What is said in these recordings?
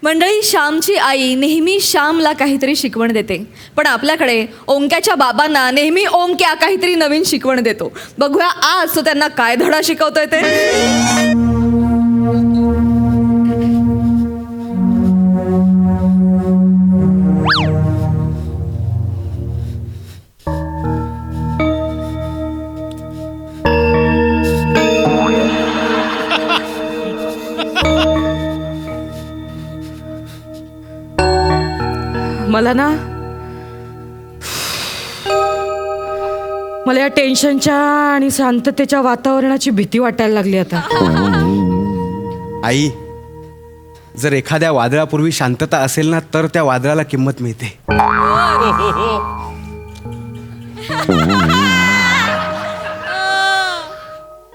मंडळी, श्यामची आई नेहमी श्यामला काहीतरी शिकवण देते, पण आपल्याकडे ओंक्याच्या बाबांना नेहमी ओंक्या काहीतरी नवीन शिकवण देतो. बघूया आज तो त्यांना काय धडा शिकवतोय ते. मला या टेन्शनच्या आणि शांततेच्या वातावरणाची भीती वाटायला लागली आता. आई, जर एखाद्या वादळापूर्वी शांतता असेल ना, तर त्या वादळाला किंमत मिळते.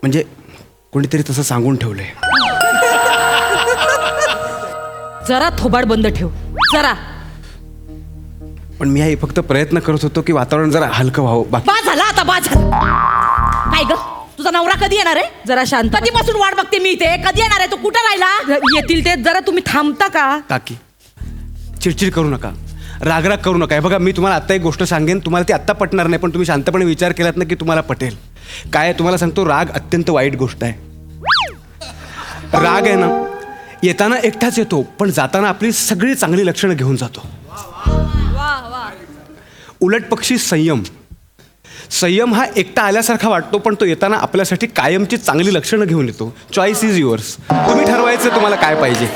म्हणजे कोणीतरी तसं सांगून ठेवलंय. जरा थोबाड बंद ठेव जरा. पण मी आई फक्त प्रयत्न करत होतो की वातावरण जरा हलकं व्हावं. बा झाला आता, बा झाला. काय ग, तुझा नवरा कधी येणार आहे? जरा शांत. कधीपासून वाट बघते मी इथे. कधी येणार आहे? तो कुठं राहिला? येतील ते. जरा तुम्ही थांबता का? काकी, चिडचिड करू नका, रागराग करू नका. हे बघा, मी तुम्हाला आत्ता एक गोष्ट सांगेन, तुम्हाला ती आत्ता पटणार नाही, पण तुम्ही शांतपणे विचार केलात ना की तुम्हाला पटेल. काय तुम्हाला सांगतो, राग अत्यंत वाईट गोष्ट आहे. राग आहे ना, येताना एकटाच येतो, पण जाताना आपली सगळी चांगली लक्षणं घेऊन जातो. उलट पक्षी संयम. संयम हा एकटा आल्यासारखा वाटतो, पण तो येताना आपल्यासाठी कायमची चांगली लक्षणं घेऊन येतो. Choice is yours. तुम्ही ठरवायचं तुम्हाला काय पाहिजे,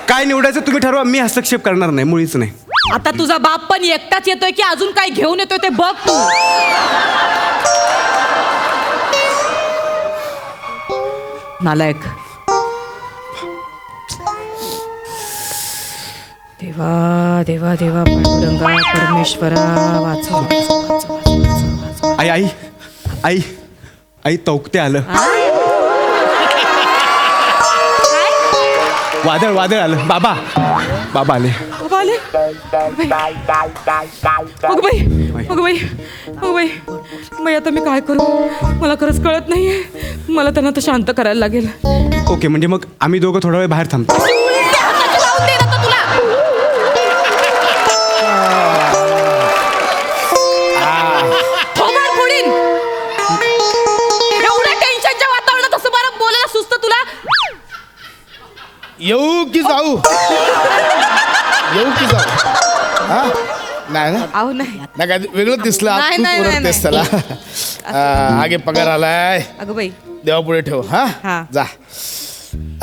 काय निवडायचं तुम्ही ठरवा. मी हस्तक्षेप करणार नाही, मुळीच नाही. आता तुझा बाप पण एकटाच येतोय की अजून काय घेऊन येतोय ते बघ तू. नालायक. देवा देवा देवा पांडुरंगा परमेश्वरा वाचव. आई आई आई आई, तौकते आलं. वादळ वादळ आलं. बाबा बाबा आले. आले. अगं बाई, अगं बाई, अगं बाई, बाई आता मी काय करू, मला खरंच कळत नाहीये. मला त्यांना तर शांत करायला लागेल. ओके, म्हणजे मग आम्ही दोघं थोडा वेळ बाहेर थांबतो. येऊ की जाऊ? येऊ की जाऊ? हा, नाही ना, आहो नाही. नाही काय वेगळं दिसलं. नाही, तू नाही, ओरडतेस नाही. त्याला. आगे पगार आलाय. अगं बाई, देवापुढे ठेव. हा. हा, जा.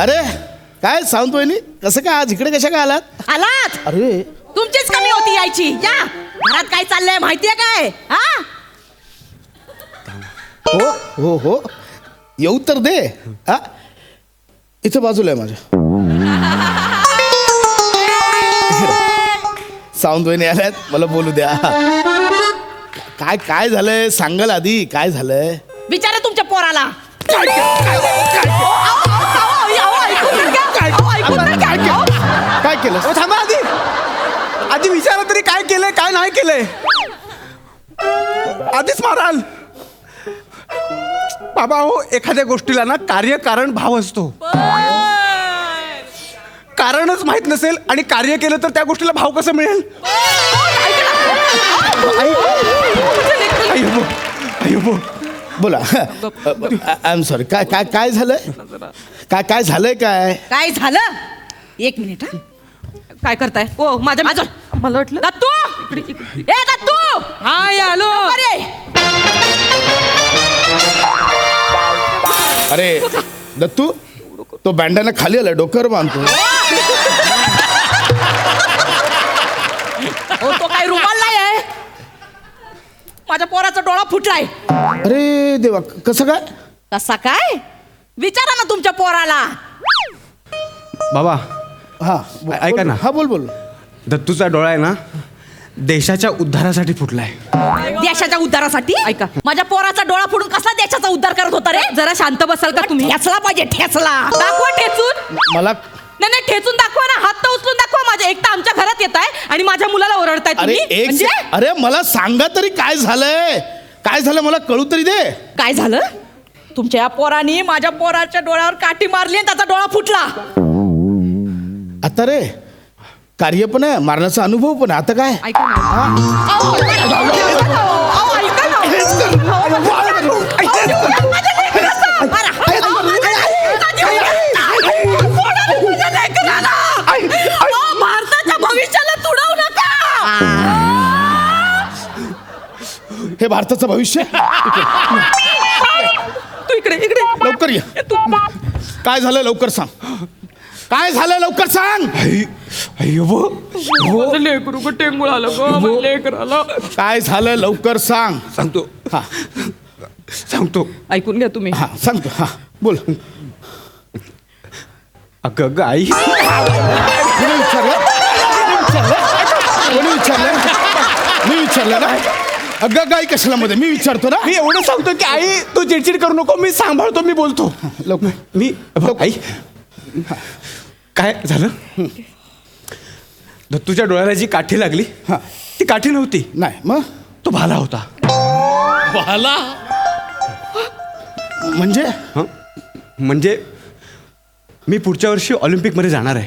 अरे काय सावंत वहिनी, कसं काय आज इकडे कशा काय आलात? आलात? अरे तुमचीच कमी होती यायची. या घरात काय चाललंय माहितीये काय? हा, हो हो हो, येऊ तर दे. हा, इथं बाजूला आहे माझ्या. सावंत वहिनी आल्यात, मला बोलू द्या. काय काय झालंय सांगाल आधी, काय झालंय? विचारा तुमच्या पोराला. काय केलं? थांबा, आधी आधी विचारा तरी काय केलंय काय नाही केलंय. आधीच माराल. बाबा हो, एखाद्या गोष्टीला ना कार्यकारण भाव असतो. कारणच माहित नसेल आणि कार्य केलं तर त्या गोष्टीला भाव कसं मिळेल? बोला. I am sorry. काय काय काय झालंय? काय काय झालंय? काय काय झालं? एक मिनिट. हा, काय करताय? ओ माझ्या माझं मला वाटलं. दत्तू, ए दत्तू, हाय आलो. अरे अरे दत्तू, तो बँडाना खाली आलाय, डोक्यावर बांधतो. हो, तो काय रुमाल नाही आहे. माझ्या पोराचा डोळा फुटलाय. अरे देवा, कसं काय? कसा काय? विचारा ना तुमच्या पोराला. बाबा हा, ऐका ना. हा, बोल बोल. दत्तूचा डोळा आहे ना, देशाच्या उद्धारासाठी फुटलाय. देशाच्या उद्धारासाठी? ऐका. माझ्या पोराचा डोळा फोडून कसला देशाचा उद्धार करत होता रे? जरा शांत बसाल का तुम्ही? ठेचला पाहिजे, ठेचला. दाखवा ठेचून. मला नाही नाही, ठेचून दाखवा ना. हात तर उचलून दाखवा. माझ्या एकटा आमच्या घरात येत आहे आणि माझ्या मुलाला ओरडताय अरे तुम्ही. एक म्हणजे अरे मला सांगा तरी, काय झालंय? काय झालं मला कळू तरी दे. काय झालं? तुमच्या या पोराने माझ्या पोराच्या डोळ्यावर काठी मारली आणि त्याचा डोळा फुटला. आता रे कार्य पण आहे, मारण्याचा अनुभव पण आहे. आता काय ऐका ना अहो, ऐका ना. अहो, ऐका ना. भारताच्या भविष्याला तुडवू नका. हे भारताचं भविष्य. तू इकडे लवकर ये. तू काय झालं लवकर सांग. काय झालं लवकर सांग. माझं लेकरू ग टेंगूळ आलं ग माझं लेकराला. काय झालं लवकर सांग. सांगतो हा सांगतो. ऐकून घ्या तुम्ही. हा सांगतो. हा बोल. अगं आई, कोणी विचारलं मी विचारलं ना. अगं गाई कशाला मध्ये मी विचारतो ना. मी एवढं सांगतो की आई तू चिडचिड करू नको, मी सांभाळतो, मी बोलतो. लवकर मी आई काय झालं. दत्तूच्या डोळ्याला जी काठी लागली हा. ती काठी नव्हती, नाही मग तो भाला होता. म्हणजे हं? म्हणजे मी पुढच्या वर्षी ऑलिम्पिकमध्ये जाणार आहे.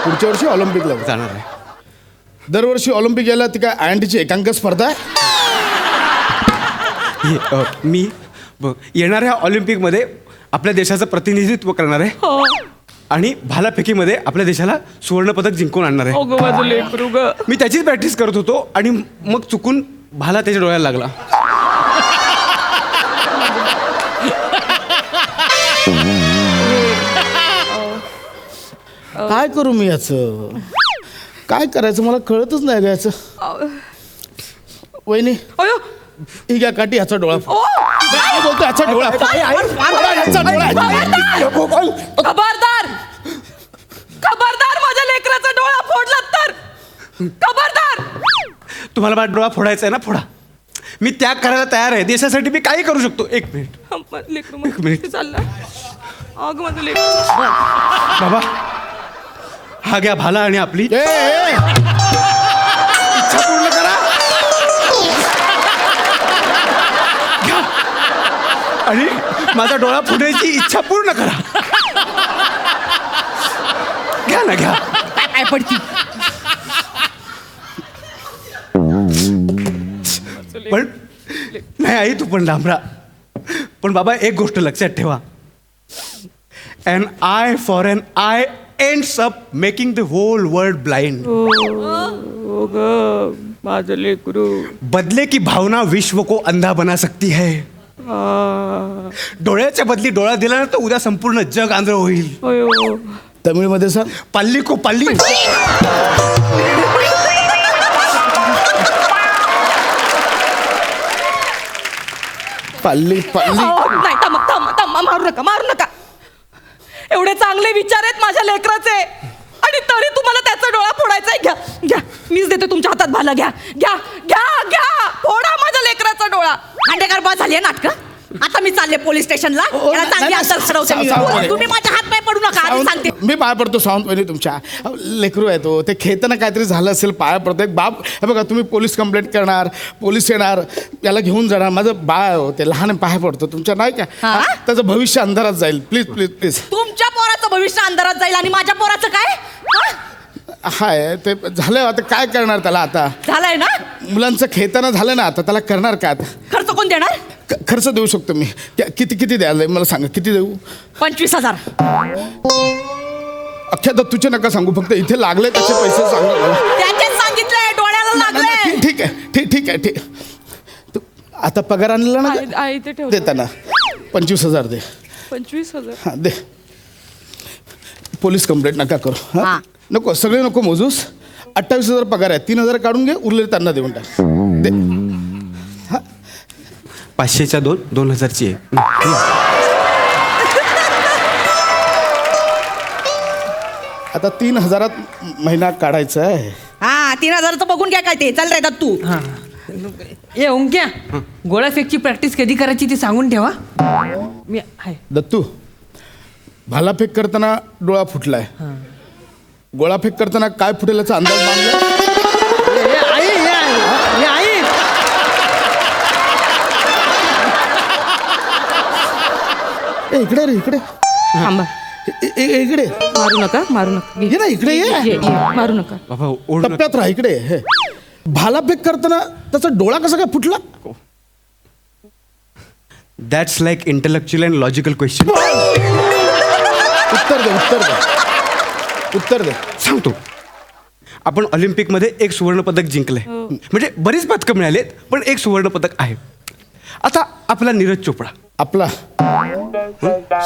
पुढच्या वर्षी ऑलिम्पिकला जाणार आहे. दरवर्षी ऑलिम्पिक यायला ती काय आयएनटीची एकांक स्पर्धा आहे. मी येणाऱ्या ऑलिम्पिकमध्ये आपल्या देशाचं प्रतिनिधित्व करणार आहे आणि भालाफेकीमध्ये आपल्या देशाला सुवर्णपदक जिंकून आणणार आहे. अगं माझं लेकरू ग. मी त्याचीच प्रॅक्टिस करत होतो आणि मग चुकून भाला त्याच्या डोळ्याला लागला. काय करू मी याचं. काय करायचं मला कळतच नाही याचं. वहिनी अयो ही घ्या काठी ह्याचा डोळा. ओ मी बोलतो ह्याचा डोळा. ह्याचा डोळा. खबरदार खबरदार माझ्या लेकराचा डोळा फोडला तर खबरदार. तुम्हाला माझा डोळा फोडायचा आहे ना, फोडा. मी त्याग करायला तयार आहे. देशासाठी मी काही करू शकतो. एक मिनिट लेकरू एक मिनिट. चाललं अगं माझं लेकरू. बाबा, हा घ्या भाला आणि आपली ए, ए. इच्छा पूर्ण करा. घ्या. आणि माझा डोळा फुटायची इच्छा पूर्ण करा. घ्या ना, घ्या. काय पडती. पण नाही आई, तू पण डांबरा. पण बाबा एक गोष्ट लक्षात ठेवा, an eye for an eye ends up making the whole world blind. हो ग माझं लेकरू. बदले की भावना विश्व को अंधा बना सकती है. डोळ्याच्या बदली डोळा दिला ना तर उद्या संपूर्ण जग आंधळ होईल. अयो तमिळमध्ये सांग. पल्ली को पल्ली. पाल्ली पाल्ली. नाही थांब थांब थांब मारू नका. एवढे चांगले विचार आहेत माझ्या लेकराचे आणि तरी तुम्हाला त्याचा डोळा फोडायचा आहे. घ्या मीच देते तुमच्या हातात भाला. घ्या फोडा माझ्या लेकराचा डोळा. खांडेकर बस झाली नाटक. आता मी चालले पोलीस स्टेशनला. याला चांगली अंतर ठरवते मी. सावंत. तुम्ही माझ्या हात पाय पडू नका आधी सांगते. मी पाया पडतो सावंत वहिनी तुमच्या. लेकरू आहे तो. ते खेळताना काहीतरी झालं असेल, पाया पडतो. एक बाप हे बघा, तुम्ही पोलीस कंप्लेंट करणार, पोलीस येणार, याला घेऊन जाणार. माझं बाळ हो, ते लहान पाया पडतो तुमच्या, नाही का. हा? त्याचं भविष्य अंधारात जाईल. Please please please. तुमच्या पोराचं भविष्य अंधारात जाईल आणि माझ्या पोराचं काय. हा? हाय ते झालं. आता काय करणार त्याला. आता झालंय ना. मुलांचं खेळताना झालं ना, आता त्याला करणार काय. आता खर्च कोण देणार. खर्च देऊ शकतो मी. किती द्यायला मला सांगा. किती देऊ. 25,000. अख्ख्या दत्तूचे नका सांगू, फक्त इथे लागले त्याचे पैसे सांगा मला. त्याचेच सांगितलंय. डोळ्याला लागलंय. ठीक आहे ठीक आहे. तू आता पगार आणलेला ना आहे ते ठेव. देताना 25,000 दे. 25,000. हां दे. पोलीस कंप्लेंट नका करू. हां हां. नको, सगळे नको मोजूस. 28,000 पगार आहे. 3,000 काढून घे, उरलेले त्यांना देऊन टाक. दे. 500च्या 2,000ची आहे. आता 3,000 महिना काढायचा आहे. हा 3,000चं बघून घ्या काय ते. चल रे दत्तू. ए ओंक्या गोळा फेकची प्रॅक्टिस कधी करायची ती सांगून ठेवा. मी आहे. दत्तू, भालाफेक करताना डोळा फुटलाय. गोळाफेक करताना काय फुटेल याचा अंदाज बांधला. इकडे रे इकडे थांबा इकडे मारू नका मारू नका ये ना इकडे ये ये, मारू नका बाबा ओढ नका. टप्प्यात राहा इकडे हे भालाफेक करताना त्याचा डोळा कसा काय फुटला that's like intellectual and logical question. उत्तर दे उत्तर दे उत्तर दे. सांगतो. आपण ऑलिम्पिकमध्ये एक सुवर्णपदक जिंकलंय. म्हणजे बरीच पदकं मिळालीत पण एक सुवर्णपदक आहे. आता आपला नीरज चोपडा. आपला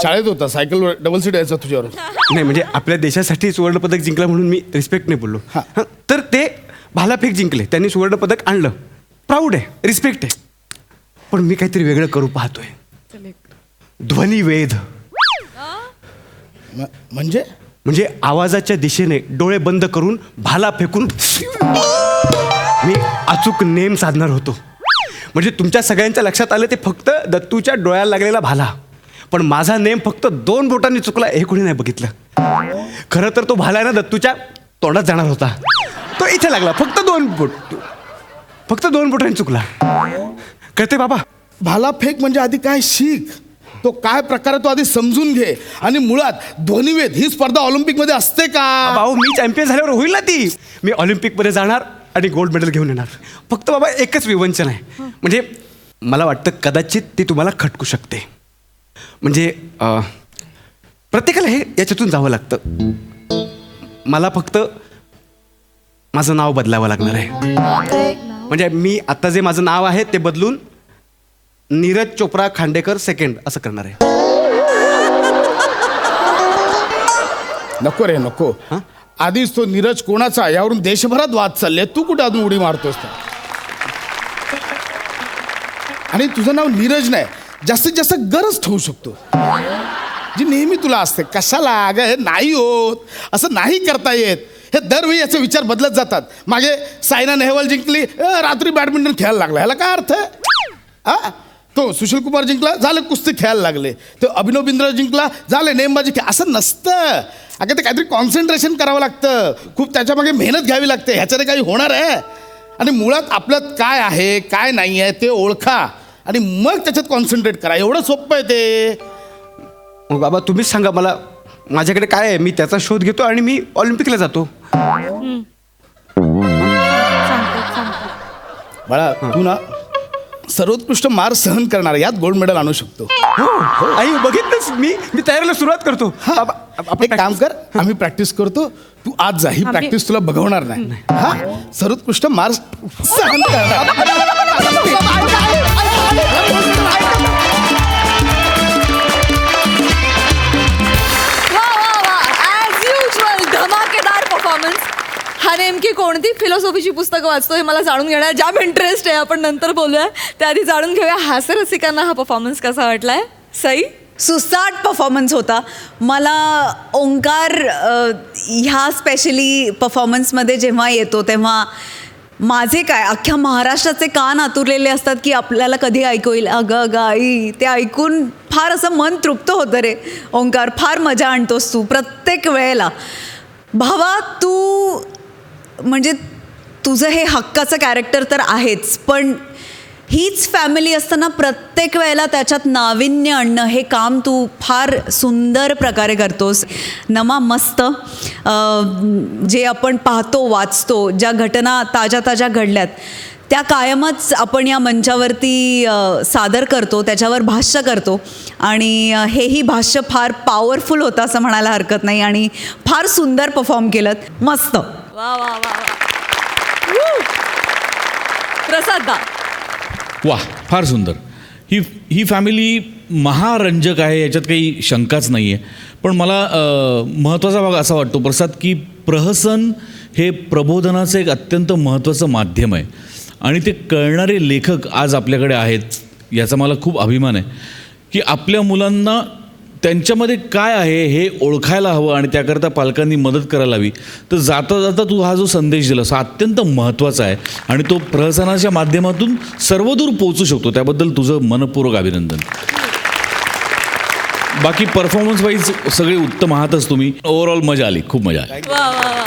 शाळेत होता सायकलवर डबल सीट यायचा तुझ्यावर. नाही म्हणजे आपल्या देशासाठी सुवर्णपदक जिंकलं म्हणून मी रिस्पेक्ट नाही बोललो. हा. हं, तर ते भालाफेक जिंकले, त्यांनी सुवर्णपदक आणलं, प्राऊड आहे, रिस्पेक्ट आहे. पण मी काहीतरी वेगळं करू पाहतोय. ध्वनिवेध. म्हणजे म्हणजे आवाजाच्या दिशेने डोळे बंद करून भाला फेकून मी अचूक नेम साधणार होतो. म्हणजे तुमच्या सगळ्यांच्या लक्षात आलं ते फक्त दत्तूच्या डोळ्याला लागलेला भाला, पण माझा नेम फक्त 2 बोटांनी चुकला हे कोणी नाही बघितलं. खरं तर तो भाला आहे ना दत्तूच्या तोंडात जाणार होता, तो इथे लागला. फक्त 2 बोटांनी चुकला. कळते बाबा. भालाफेक म्हणजे आधी काय शिक, तो काय प्रकार आहे तो आधी समजून घे. आणि मुळात ध्वनिवेद ही स्पर्धा ऑलिम्पिकमध्ये असते का? भाऊ मी चॅम्पियन झाल्यावर होईल ना ती. मी ऑलिम्पिकमध्ये जाणार आणि गोल्ड मेडल घेऊन येणार. फक्त बाबा एकच विवंचन आहे. म्हणजे मला वाटतं कदाचित ती तुम्हाला खटकू शकते. म्हणजे प्रत्येकाला हे याच्यातून जावं लागतं. मला फक्त माझं नाव बदलावं लागणार आहे. म्हणजे मी आता जे माझं नाव आहे ते बदलून नीरज चोप्रा खांडेकर सेकंड असं करणार आहे. नको रे नको. आधीच तो नीरज कोणाचा यावरून देशभरात वाद चालले, तू कुठे अजून उडी मारतोस? आणि तुझं नाव नीरज नाही, जास्तीत जास्त गरज ठेवू शकतो जी नेहमी तुला असते. कशाला अगं हे नाही होत, असं नाही करता येत. हे दरवेळी याचे विचार बदलत जातात. मागे सायना नेहवाल जिंकली, रात्री बॅडमिंटन खेळायला लागला, ह्याला काय अर्थ आहे? तो सुशील कुमार जिंकला, झालं कुस्ती खेळायला लागले. तो अभिनव बिंद्रा जिंकला, झाले नेमबाजी खेळ. असं नसतं अगं. ते काहीतरी कॉन्सन्ट्रेशन करावं लागतं, खूप त्याच्यामागे मेहनत घ्यावी लागते. ह्याच्याने काही होणार आहे? आणि मुळात आपल्यात काय आहे काय नाही आहे ते ओळखा आणि मग त्याच्यात कॉन्सन्ट्रेट करा. एवढं सोपं आहे ते. मग बाबा तुम्हीच सांगा मला, माझ्याकडे काय आहे? मी त्याचा शोध घेतो आणि मी ऑलिम्पिकला जातो. बाळा तू ना सर्वोत्कृष्ट मार सहन करणार, यात गोल्ड मेडल आणू शकतो. आई बघितलंच मी तयारीला सुरुवात करतो. बाबा, आपण एक काम कर, आम्ही प्रॅक्टिस करतो, तू आज जा. ही प्रॅक्टिस तुला बघवणार नाही. हा सर्वोत्कृष्ट मार सहन करणार. ॲज युजल धमाकेदार परफॉर्मन्स. हा नेमकी कोणती फिलॉसॉफीची पुस्तकं वाचतो हे मला जाणून घेण्यात जाम इंटरेस्ट आहे. आपण नंतर बोलूया, त्याआधी जाणून घेऊया हास्य रसिकांना हा परफॉर्मन्स कसा वाटलाय. सई, सुसाट परफॉर्मन्स होता. मला ओंकार ह्या स्पेशली परफॉर्मन्समध्ये जेव्हा येतो तेव्हा माझे काय अख्ख्या महाराष्ट्राचे कान आतुरलेले असतात की आपल्याला कधी ऐकू येईल. अगं अगं आई, ते ऐकून फार असं मन तृप्त होतं रे. ओंकार, फार मजा आणतोस तू प्रत्येक वेळेला. भावा, तू म्हणजे तुझं हे हक्काचं कॅरेक्टर तर आहेच, पण हीच फॅमिली असताना प्रत्येक वेळेला त्याच्यात नाविन्य आणणं हे काम तू फार सुंदर प्रकारे करतोस. नमा मस्त. जे आपण पाहतो वाचतो, ज्या घटना ताज्या ताज्या घडल्यात त्या कायमच आपण या मंचावरती सादर करतो, त्याच्यावर भाष्य करतो. आणि हेही भाष्य फार पॉवरफुल होतं असं म्हणायला हरकत नाही. आणि फार सुंदर परफॉर्म केलं. मस्त. वा वा वा वा. प्रसाद दा. वा, फार सुंदर. ही फॅमिली महारंजक आहे, याच्यात काही शंकाच नाही आहे. पण मला महत्त्वाचा भाग असा वाटतो प्रसाद, की प्रहसन हे प्रबोधनाचं एक अत्यंत महत्त्वाचं माध्यम आहे आणि ते कळणारे लेखक आज आपल्याकडे आहेत, याचा मला खूप अभिमान आहे. की आपल्या मुलांना त्यांच्यामध्ये काय आहे हे ओळखायला हवं आणि त्याकरता पालकांनी मदत करायला हवी. तर जाता जाता तू हा जो संदेश दिलास हा अत्यंत महत्त्वाचा आहे आणि तो प्रहसनाच्या माध्यमातून सर्वदूर पोहोचू शकतो. त्याबद्दल तुझं मनपूर्वक अभिनंदन. बाकी परफॉर्मन्स वाईज सगळे उत्तम आहातच तुम्ही. ओव्हरऑल मजा आली, खूप मजा आली. वा वा वा.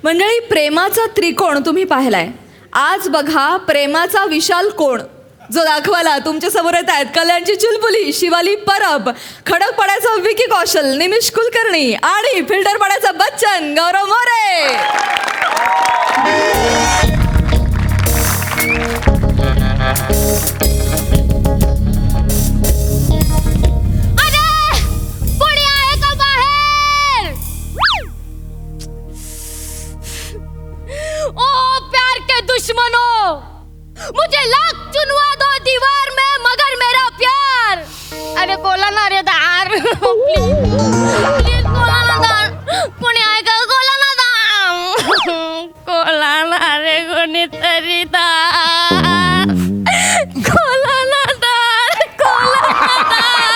मंडळी, प्रेमाचा त्रिकोण तुम्ही पाहिलाय. आज बघा प्रेमाचा विशाल कोण. जो दाखवायला तुमच्या समोर येत आहेत कल्याणची चुलबुली शिवाली परब, खडकपाड्याचा विकी कौशल निमिष कुलकर्णी आणि फिल्टर पाड्याचा बच्चन गौरव मोरे. कोणी आहे का बाहेर? ओ प्यार के दुश्मनों, मुझे लाख चुनवा दो दीवार में मगर मेरा प्यार. अरे बोला ना रे दार, प्लीज बोला ना दार. कोणी आहे का? बोला ना दार. बोला ना रे कोणीतरी दार. खोला ना दार, खोला ना दार,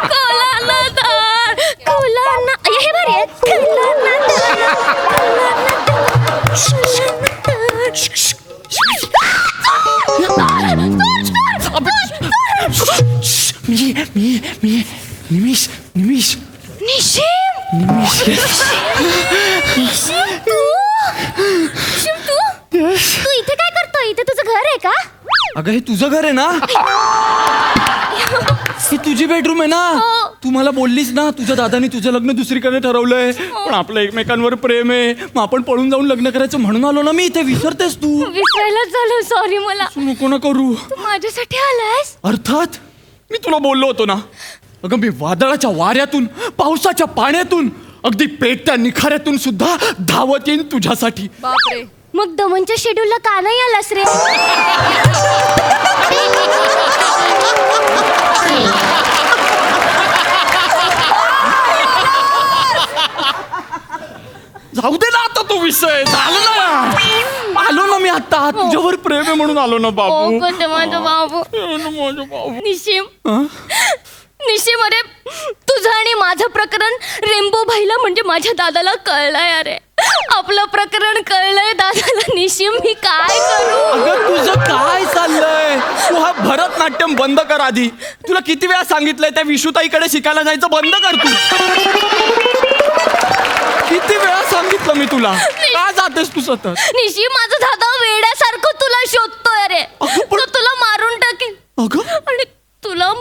खोला ना दार, खोला ना. हे भारी आहे. खोला ना दार, खोला ना निमिष निमिष निशिम. निशिम तू इथे काय करतोय? इथे तुझं घर आहे का? अगं हे तुझं घर आहे ना? ही तुझी बेडरूम आहे ना? तू मला बोललीस ना तुझ्या दादानी तुझं लग्न दुसरीकडे ठरवलंय, पण आपलं एकमेकांवर प्रेम आहे, मग आपण पळून जाऊन लग्न करायचं म्हणून आलो ना मी इथे. विसरतेस तू? विसरायलाच झालं. सॉरी. मला नको ना करू. तू माझ्यासाठी आलायस? अर्थात मी तुला बोललो होतो ना. अगं मी वादळाच्या वाऱ्यातून, पावसाच्या पाण्यातून, अगदी पेटत्या निखाऱ्यातून सुद्धा धावत येईन तुझ्यासाठी. बापरे. मग दमनच्या शेड्यूलला का नाही आलास रे? जाऊ दे ना आता तो विषय. झालं ना, आलो ना मी आता. तुझ्यावर प्रेम आहे म्हणून आलो ना बाबू. माझं बाबू. माझं बाबू. निशिम, निशिम, अरे तुझं आणि माझं प्रकरण रेम्बो भाईला म्हणजे माझ्या दादाला कळलंय. अरे आपलं प्रकरण कळलंय दादाला. निशिम मी काय करू? अगं तुझं काय चाललंय? तू हा भरतनाट्यम बंद कर आधी. तुला किती वेळा सांगितलंय त्या विशुताईकडे शिकायला जायचं बंद कर तू. किती वेळा सांगितलं मी तुला. का जातेस तू सतत? निशिम माझा दादा वेड्यासारखं तुला शोधतोय. अरे तो तुला मारून टाकेल. अगं आणि तुला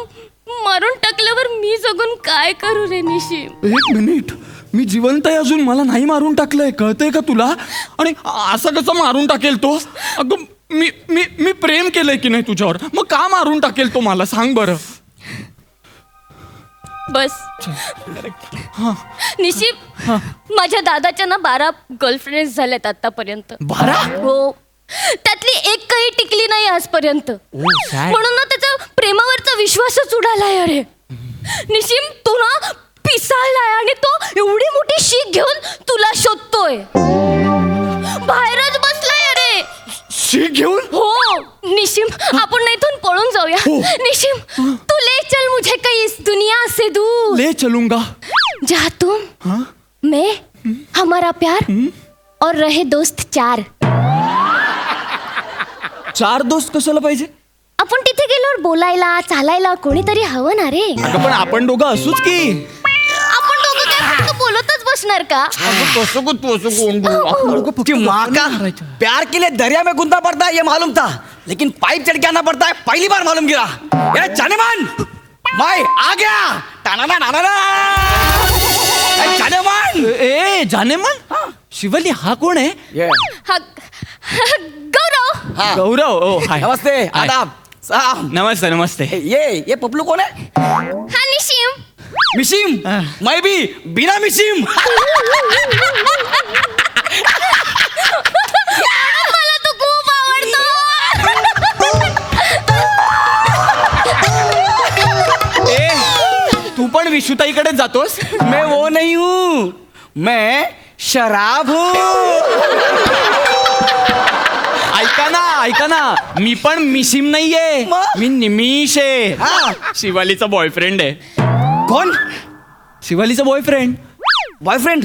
मारून टाकल्यावर मी जगून काय करू रे निशिम? एक मिनिट, मी जिवंत आहे अजून, मला नाही मारून टाकलंय, कळतंय का तुला? आणि असं कसं मारून टाकेल तो? अगं मी मी मी प्रेम केलंय की नाही तुझ्यावर, मग का मारून टाकेल तो मला सांग बरं. बस निशिम, माझ्या दादाच्या ना 12 गर्लफ्रेंड्स झाल्यात आतापर्यंत. 12? हो, त्यातली एक काही टिकली नाही आजपर्यंत. म्हणून ना त्याचा प्रेमावरचा विश्वासच उडालाय. अरे निशिम तू ना पिसाळलाय आणि तो एवढी मोठी शीख घेऊन तुला शोधतोय. बाहेरच बसलाय. अरे शीख घेऊन? हो निशिम, आपण ना इथून पळून जाऊया. निशिम तू ले चल मुझे कहीं इस दुनिया से दूर. ले चलूंगा. जहाँ तुम, मैं, हमारा प्यार और रहे दोस्त 4. 4 दोस्त कशाला पाहिजे? आपण तिथे गेल्यावर बोलायला चालायला कोणीतरी हवं ना रे. अगं पण आपण दोघं असूच की. आपण दोघं काय फक्त बोलतच बसणार का? कि माँ का प्यार के लिए दरिया में गूंदा पड़ता है ये मालूम था, लेकिन पाइप चढ़ के आना पड़ता है पहली बार मालूम गिरा. ये जानेमान मैं आ गया. टाना ना जानेमान. ए जानेमान? शिवली हा कोण आहे? गौरव. गौरव. ओ हाय. नमस्ते. आदाब. साहब नमस्ते. नमस्ते. ये पपलू कौन है? हा निशिम. मिशिम. मैं भी बिना मिशिम. मला तो खूप आवडतो. तू पण विशुताईकडे जातोस? मैं वो नहीं हूँ, मैं शराब हूँ. ऐका ना, मी पण मिशिम नाहीये, मी निमिष आहे. शिवालीचा बॉयफ्रेंड आहे. कौन? शिवालीचा बॉयफ्रेंड. बॉयफ्रेंड?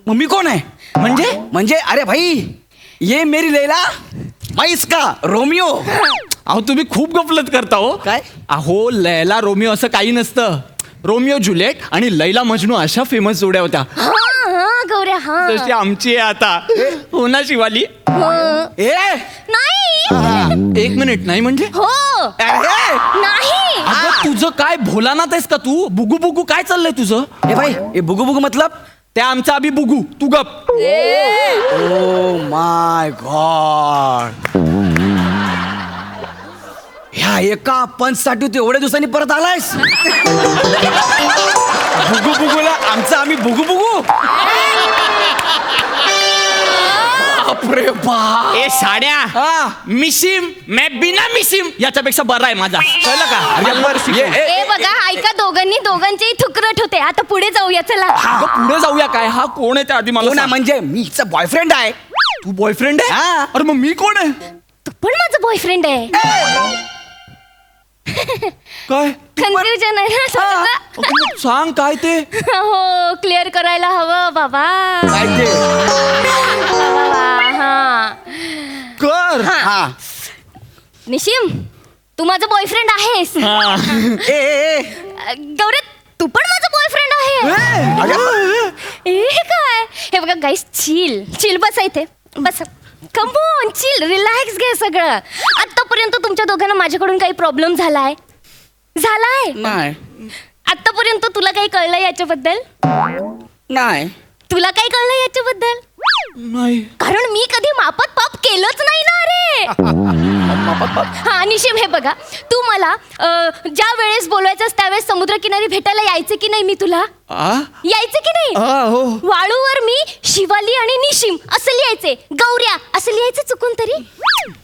मम्मी कौन है? म्हणजे अरे भाई ये मेरी लैला, मैं इसका रोमियो. अहो तुम्ही खूप गफलत करता हो. काय? अहो लैला रोमिओ असं काही नसतं. रोमिओ जुलिएट आणि लैला मजनू अशा फेमस जोड्या होत्या. गौऱ्या. हा जशी आमची आहे आता. हो ना शिवाली? ए नाही 1 मिनिट नाही म्हणजे हो नाही. अगं तुझं काय भोलानाथ आहेस का तू? बुगू बुगू काय चाललंय तुझं? ए भाई ए बुगू बुगू मतलब त्या आमचा अभि बुगू तू गप. ओ माय गॉड, ह्या एका पंचसाठी तू एवढ्या दिवसांनी परत आलायस? बुगू बुगूला आमचं आम्ही बुगू बुगू. बापरे बाप. ए साड्या मिशिम मैं बिना मिशिम याच्यापेक्षा बरा आहे माझा, कळलं का? ए बघा ऐका, दोघांचेही थुकरट होते. आता पुढे जाऊया चला. अगं, पुढे जाऊया काय? हा कोण आहे त्या आधी मला कोण आहे सांग. म्हणजे मी हिचा बॉयफ्रेंड आहे. तू बॉयफ्रेंड आहे? हा. अरे मग मी कोण आहे? तू पण माझा बॉयफ्रेंड आहे. काय कन्फ्युजन आहे ना समजलं? अगं, सांग काय ते? हो क्लिअर करायला हवं बाबा. काय ते? हा कर. हा निशिम, तू माझा बॉयफ्रेंड आहेस. ए, ए, ए. गौरव, तू पण माझा बॉयफ्रेंड आहे. हे काय? हे बघा गाईस, चिल बसा इथे, बस. कमॉन चिल, रिलॅक्स घे सगळं. आतापर्यंत तुमच्या दोघांना माझ्याकडून काही प्रॉब्लेम झालाय? नाही आतापर्यंत तुला काही कळलं याच्याबद्दल? नाही तुला काही कळलं याच्याबद्दल? नाही. कारण मी कधी मापात पाप केलंच नाही ना रे. हा निशिम, हे बघा, तू मला ज्या वेळेस बोलायचंस त्यावेळेस समुद्रकिनारी भेटायला यायचे की नाही? मी तुला यायचे की नाही? हो. वाळूवर मी शिवाली आणि निशिम असं लिहायचे, गौऱ्या असं लिहायचं चुकून तरी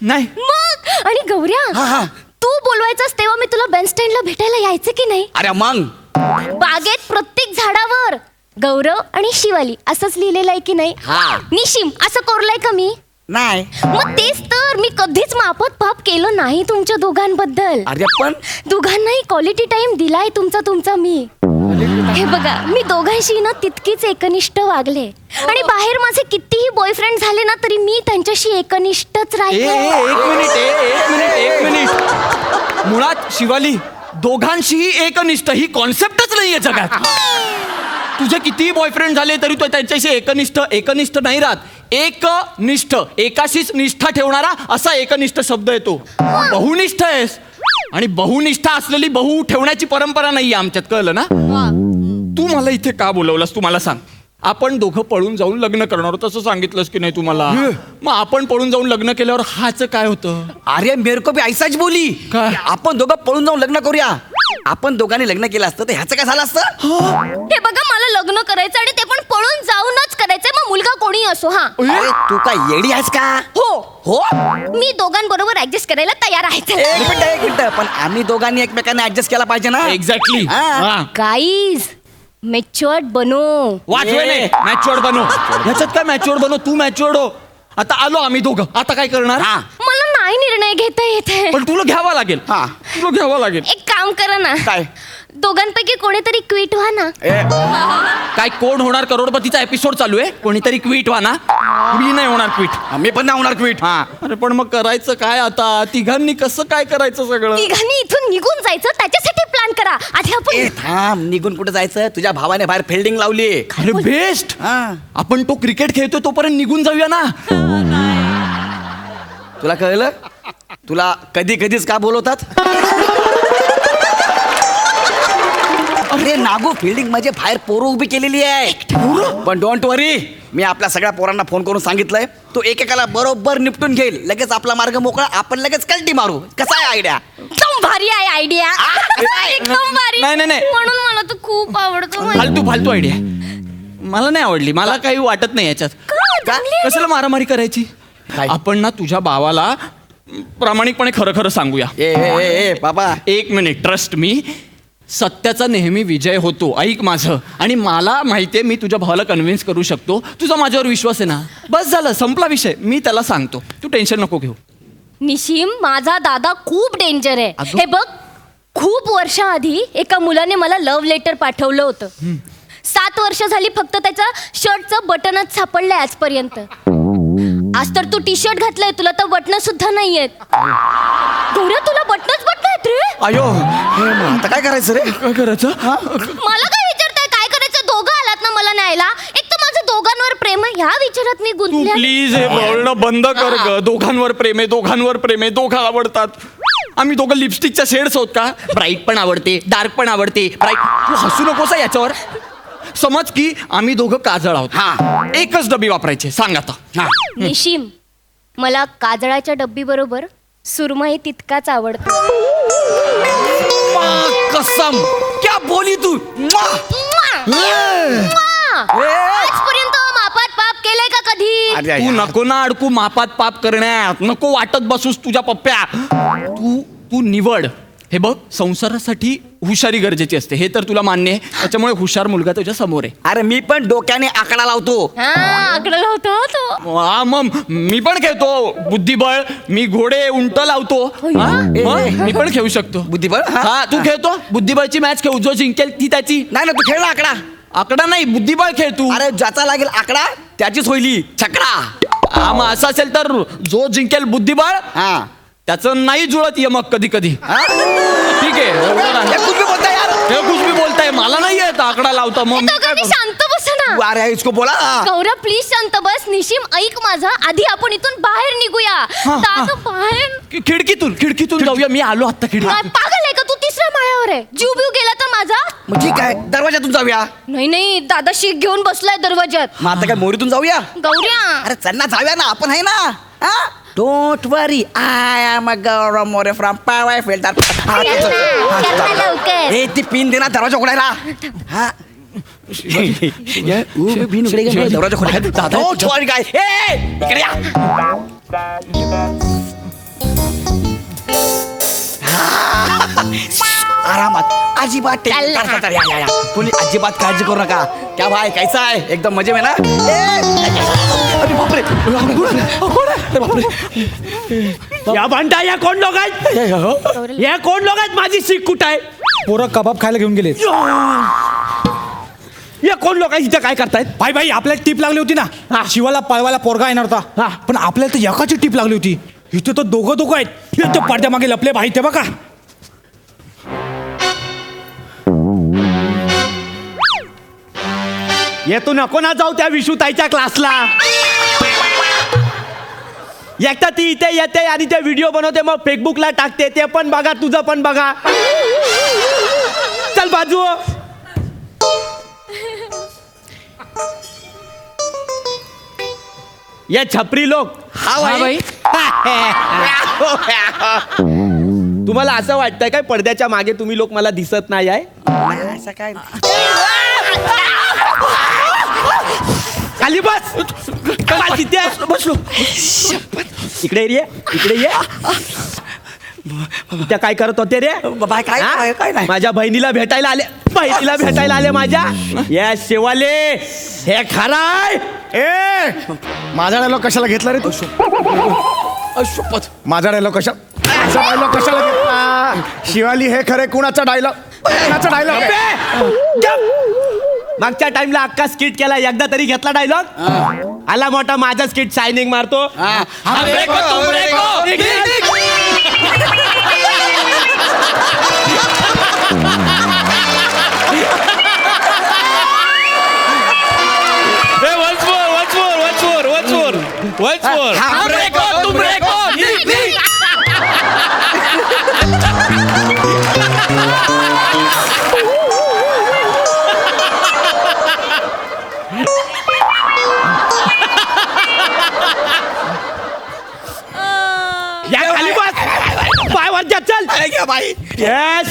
नाही. मग. आणि गौऱ्या, तू बोलवायचंस तेव्हा मी तुला बेनस्टँडला भेटायला यायचे की नाही? अरे मग बागेत प्रत्येक झाडावर गौरव आणि शिवाली असंच लिहिलेलं आहे की नाही? हा. निशिम असं कोरलंय का मी? नाही. मग तेच तर, मी कधीच माफत पाप केलं नाही तुमच्या दोघांबद्दल. अरे पण दोघांनाही क्वालिटी टाइम दिलाय तुमचा मी. हे बघा, मी दोघांशी ना तितकीच एकनिष्ठ वागले. आणि बाहेर माझे कितीही बॉयफ्रेंड झाले ना तरी मी त्यांच्याशी एकनिष्ठच राहिले. एक मिनिट. मुळात शिवाली, दोघांशीही एकनिष्ठ ही कॉन्सेप्टच नाहीये जगात. तुझे कितीही बॉयफ्रेंड झाले तरी तो त्यांच्याशी एकनिष्ठ नाही राहत. एकनिष्ठ, एकाशीच निष्ठा ठेवणारा असा एकनिष्ठ शब्द येतो. बहुनिष्ठ आहेस, आणि बहुनिष्ठा असलेली बहु ठेवण्याची परंपरा नाहीये आमच्यात, कळलं ना? तू मला इथे का बोलवलंस तू मला सांग. आपण दोघं पळून जाऊन लग्न करणार होतं असं सांगितलंस की नाही तुम्हाला? मग आपण पळून जाऊन लग्न केल्यावर हाच काय होतं? अरे मेरे को भी ऐसाच बोली. काय? आपण दोघं पळून जाऊन लग्न करूया. आपण दोघांनी लग्न केलं असतं तर ह्याचं काय झालं असतं? हे बघा, मला लग्न करायचं आणि ते पण पळून जाऊनच करायचंय, मग मुलगा कोणी असो. हा अरे तू काय येडी आहेस का? हो मी दोघांबरोबर ऍडजस्ट करायला तयार आहे. एक मिनिट पण आम्ही दोघांनी एकमेकांना ऍडजस्ट केला पाहिजे ना. एक्झॅक्टली. गाईज, मॅच्युअर्ड बनो. मॅच्युअर्ड बनो. ह्याच्यात काय मॅच्युअर्ड बनो? तू मॅच्युअर्ड हो. आता आलो आम्ही दोघं, आता काय करणार? मला नाही निर्णय घेता येते. पण तुला घ्यावा लागेल. तुला घ्यावा लागेल. एक काम करा ना, काय? दोघांपैकी कोणीतरी क्विट व्हा ना. काय कोण होणार करोडपतीचा एपिसोड चालू आहे? कोणीतरी क्विट व्हा ना. मी नाही होणार क्विट. मी पण नाही होणार क्विट. अरे पण मग करायचं काय आता? तिघांनी कसं काय करायचं सगळं? तिघांनी इथून निघून जायचं, त्याच्यासाठी प्लॅन करा. आधी आपण थांब, निघून कुठे जायचं? तुझ्या भावाने बाहेर फिल्डिंग लावली. अरे बेस्ट. आपण तो क्रिकेट खेळतोय तोपर्यंत निघून जाऊया ना. तुला कळलं? तुला कधीच का बोलवतात? अरे नागू, फिल्डिंग म्हणजे बाहेर पोरं उभी केलेली आहे. पण डोंट वरी, मी आपल्या सगळ्या पोरांना फोन करून सांगितलंय, तो एकेकाला बरोबर निपटून घेईल. लगेच आपला मार्ग मोकळा, आपण लगेच कल्टी मारू. कसा आहे आयडिया? एकदम भारी आहे आयडिया. एकदम भारी. नाही. म्हणून मला तर खूप आवडतो. फालतू आयडिया मला नाही आवडली. मला काही वाटत नाही याच्यात. कशाला मारामारी करायची? आपण ना तुझ्या भावाला प्रामाणिकपणे खरं सांगूया. ए बाबा, 1 मिनिट, ट्रस्ट मी. सत्याचा नेहमी विजय होतो. ऐक माझं. आणि मला माहितीये मी तुझ्या भावाला कन्व्हिन्स करू शकतो. तुझा माझ्यावर विश्वास आहे ना? बस झालं, संपला विषय. मी त्याला सांगतो, तू टेन्शन नको घेऊ. निशिम, माझा दादा खूप डेंजर आहे. हे बघ, खूप वर्षाआधी एका मुलाने मला लव्ह लेटर पाठवलं होतं. 7 वर्ष झाली फक्त त्याच्या शर्टचं बटनच सापडलंय आजपर्यंत. आज तर तू टी शर्ट घातलंय, तुला तर बटन सुद्धा नाहीयेत. गौऱ्या, तुला बटनच आहेत रे. अयो, आता काय करायचं रे? काय करायचं? मला काय विचारताय काय करायचं? दोघं आलात ना मला न्यायला. एक तर माझं दोघांवर प्रेम प्रेम आहे ह्या विचारात मी तू गुंतले. प्लीज हे बोलणं बंद कर ग. दोघांवर प्रेम आहे, दोघांवर प्रेम आहे, दोघं आवडतात. आम्ही दोघं लिपस्टिकच्या शेड्स आहोत का? ब्राईट पण आवडते, डार्क पण आवडते. ब्राईट, तू हसू नकोस हं याच्यावर. समज की आम्ही दोघं काजळ आहोत. हा. एकच डबी वापरायचे. सांग आता. निशिम, मला काजळाच्या डब्बी बरोबर सुरमई तितकाच आवडतो. कसम क्या बोली तू. आजपर्यंत मापात पाप केलंय का कधी? अरे तू नको ना अडकू मापात पाप करण्यात. नको वाटत बसूस तुझ्या पप्प्या. तू निवड. हे बघ, संसारासाठी हुशारी गरजेची असते, हे तर तुला मान्य आहे. त्याच्यामुळे हुशार मुलगा तुझ्या समोर आहे. अरे मी पण डोक्याने आकडा लावतो. हा, आकडा लावतो तो. हा, मग मी पण खेळतो बुद्धिबळ. मी घोडे उंट लावतो. हा, मग मी पण खेळू शकतो. बुद्धिबळ? हा, तू खेळतो बुद्धिबळची मॅच खेळू. जो जिंकेल ती त्याची. नाही ना, तू खेळ ना आकडा. आकडा नाही, बुद्धिबळ खेळ तू. अरे ज्याचा लागेल आकडा त्याचीच होईली छकडा. हा, मग असं असेल तर जो जिंकेल बुद्धिबळ हा. त्याचं नाही जुळत ये मग कधी कधी. हा? ठीक आहे. हे कुठे बोलताय यार? हे कुछ भी बोलताय. मला नाही येत आकडा लावता. मग मी काय दोघांनी करू? शांत बसा ना. अरे इसको बोला. गौरव प्लीज शांत बस. निशिम ऐक माझा, आधी आपण इथून बाहेर निघूया. दादा बाहेर. खिडकीतून जाऊया. मी आलो आता काय खिडकी. पागल आहे का तू? तिसऱ्या माळ्यावर आहे. जीव बिव गेला तर माझा? मग ठीक आहे, दरवाजातून जाऊया. नाही नाही, दादा शीख घेऊन बसलाय दरवाज्यात. मग आता काय मोरीतून जाऊया? गौऱ्या, अरे चल ना, जाऊया ना, आपण आहे ना. Don't worry, I am a Gaurav More from Powai filter. करना लवकर. ए ती पिन दे ना दरवाजा उघडायला. हा. पिन उघडे का? दरवाजा खोलायला. डोंट वरी गाय. ए इकडे या. आरामात, अजिबात टेन्शन करता तर या. कोणी अजिबात काळजी करू नका. क्या भाई कैसा आहे? एकदम मजे में ना? अरे बापरे. अरे बापरे. या भांडा, या कोण लोक आहेत? या कोण लोक आहेत? माझी सीख कुठं आहे? पोरं कबाब खायला घेऊन गेले. या कोण लोक इथं काय करतायत? भाई आपल्याला टीप लागली होती ना, शिवाला पळवायला पोरगा येणार होता. पण आपल्याला तर एकाची टीप लागली होती. इथे तर दोघं आहेत. इथं पडद्या मागे लपले भाई, ते बघा. येतो नको ना जाऊ त्या विशुताईच्या क्लासला. एकटा ती इथे येते आणि ते व्हिडिओ बनवते, मग फेसबुकला टाकते. ते पण बघा, तुझं पण बघा. चल बाजू. ये छपरी लोक. हा भाई. तुम्हाला असं वाटतंय काय पडद्याच्या मागे तुम्ही लोक मला दिसत नाही आहे? असं काय? खाली बस. तिथे बसलो. इकडे ये, इकडे ये. त्या काय करत होते रे? बाबा काय काय नाही. माझ्या बहिणीला भेटायला आले माझ्या. या शिवाले, हे खराय. ए माझा डायलॉग कशाला घेतला रे तू? शपथ. माझा डायलॉग कशाला घेतला? शिवाली हे खरे कुणाचा डायलॉग? कुणाचा डायलॉग? मागच्या टाइमला अक्का स्किट केला, एकदा तरी घेतला डायलॉग. आला मोठा माझा स्किट शायनिंग मारतो. या खाली बस. पाय वरच्या चल. भाई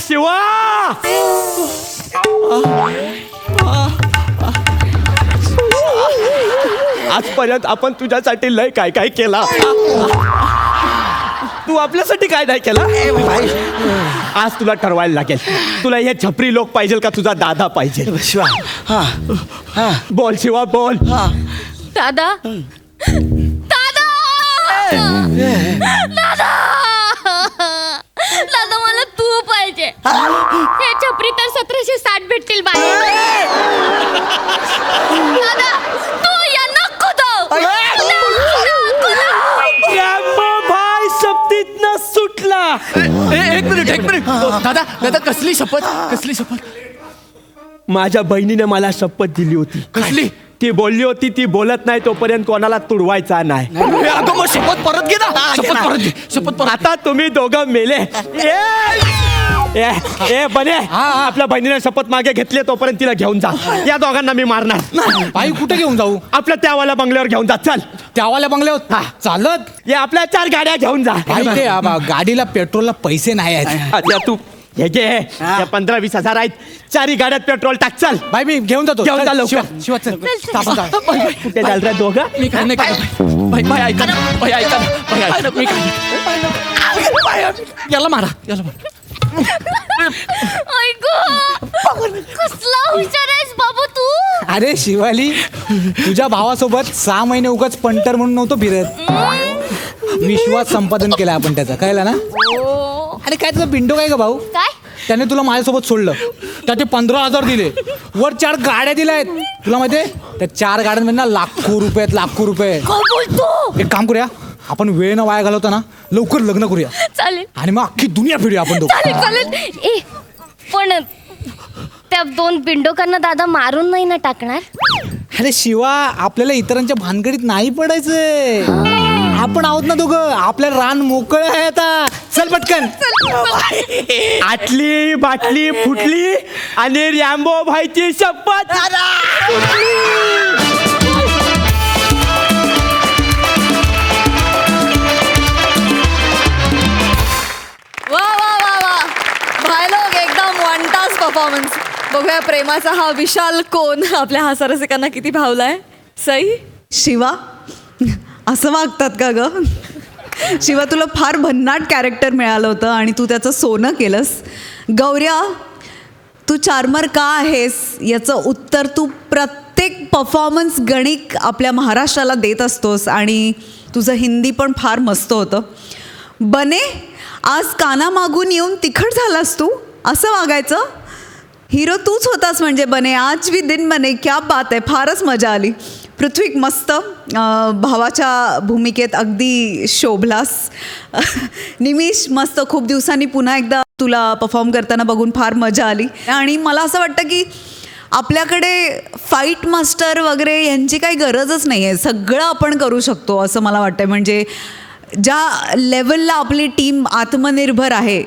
शिवा. आजपर्यंत आपण तुझ्यासाठी लय काय काय केला. तू आपल्यासाठी काय नाही केला. आज तुला ठरवायला लागेल, तुला हे छपरी लोक पाहिजे का तुझा दादा पाहिजे? बोल शिवा, बोल. दादा, दादा, दादा, दादा मला तू पाहिजे. हे छपरी तर 1760 भेटतील बाहेर. दादा तू या नको तो. भाई सप्तीतनं सुटला. एक मिनिट. दादा कसली शपथ? माझ्या बहिणीने मला शपथ दिली होती. कसली? ती बोलली होती ती बोलत नाही तोपर्यंत कोणाला तुडवायचा नाही. ए, अगं मग शपथ परत घे ना. शपथ परत घे. शपथ परत. आता तुम्ही दोघं मेले. ए बने आपल्या बहिणीने शपथ मागे घेतली तोपर्यंत तिला घेऊन जा. या दोघांना मी मारणार. बाई कुठे घेऊन जाऊ? आपल्या त्यावाल्या बंगल्यावर घेऊन जा. चल त्यावाल्या बंगल्यावर चालत. या आपल्या 4 गाड्या घेऊन जा. गाडीला पेट्रोलला पैसे नाही आहेत. अच्छा, तू हे घे. त्या 15-20 हजार आहेत. 4 गाड्यात पेट्रोल टाक. चल बाई मी घेऊन जातो. घेऊन जा लवकर. शिवा चल. कुठे चाल रे दोघं? मी काय नाही करत. बाई ऐका ना. बाई ऐका ना. बाई ऐका ना. मी काय याला मारा. याला मारा. कसला हुशार आहेस बाबू तू. अरे शिवाली, तुझ्या भावासोबत 6 महिने उगाच पंटर म्हणून नव्हतो फिरत. विश्वास संपादन केला आपण त्याचा, कळलं ना. अरे काय तुझा पिंडो काय का भाऊ? काय त्याने तुला माझ्यासोबत सोडलं. त्याचे 15,000 दिले. वर 4 गाड्या दिल्या आहेत. तुला माहिती आहे त्या 4 गाड्यांमध्ये ना लाखो रुपये. काय बोलतो? एक काम करूया, आपण वेळ न वाया घालवता ना लवकर लग्न करूया चालेल आणि मग अख्खी दुनिया फिरूया आपण दोघं. चालेल. ए पण त्या 2 बिंडोकांना दादा मारून नाही ना टाकणार? अरे शिवा, आपल्याला इतरांच्या भानगडीत नाही पडायचंय. आपण आहोत ना दोघं. आपल्या रान मोकळं आहे आता. चल पटकन. आटली बाटली फुटली आणि रॅम्बो भाईची शपथ. वा भायलोग एकदम वन टास परफॉर्मन्स. बघूया प्रेमाचा हा विशाल कोण आपल्या हास्यरसिकांना किती भावलाय. सई शिवा असं वागतात का ग? शिवा, तुला फार भन्नाट कॅरेक्टर मिळालं होतं आणि तू त्याचं सोनं केलंस. गौऱ्या, तू चार्मर का आहेस याचं उत्तर तू प्रत्येक परफॉर्मन्स गणिक आपल्या महाराष्ट्राला देत असतोस आणि तुझं हिंदी पण फार मस्त होतं. बने, आज काना मागून येऊन तिखट झालास तू. असं वागायचं? हिरो तूच होतास म्हणजे बने. आज भी दिन बने. क्या बात आहे. फारच मजा आली. पृथ्वीक मस्त भावाच्या भूमिकेत अगदी शोभलास. निमिष मस्त. खूप दिवसांनी पुन्हा एकदा तुला परफॉर्म करताना बघून फार मजा आली. आणि मला असं वाटतं की आपल्याकडे फाईट मास्टर वगैरे यांची काही गरजच नाही आहे. सगळं आपण करू शकतो असं मला वाटतं. म्हणजे ज्या लेवलला आपली टीम आत्मनिर्भर आहे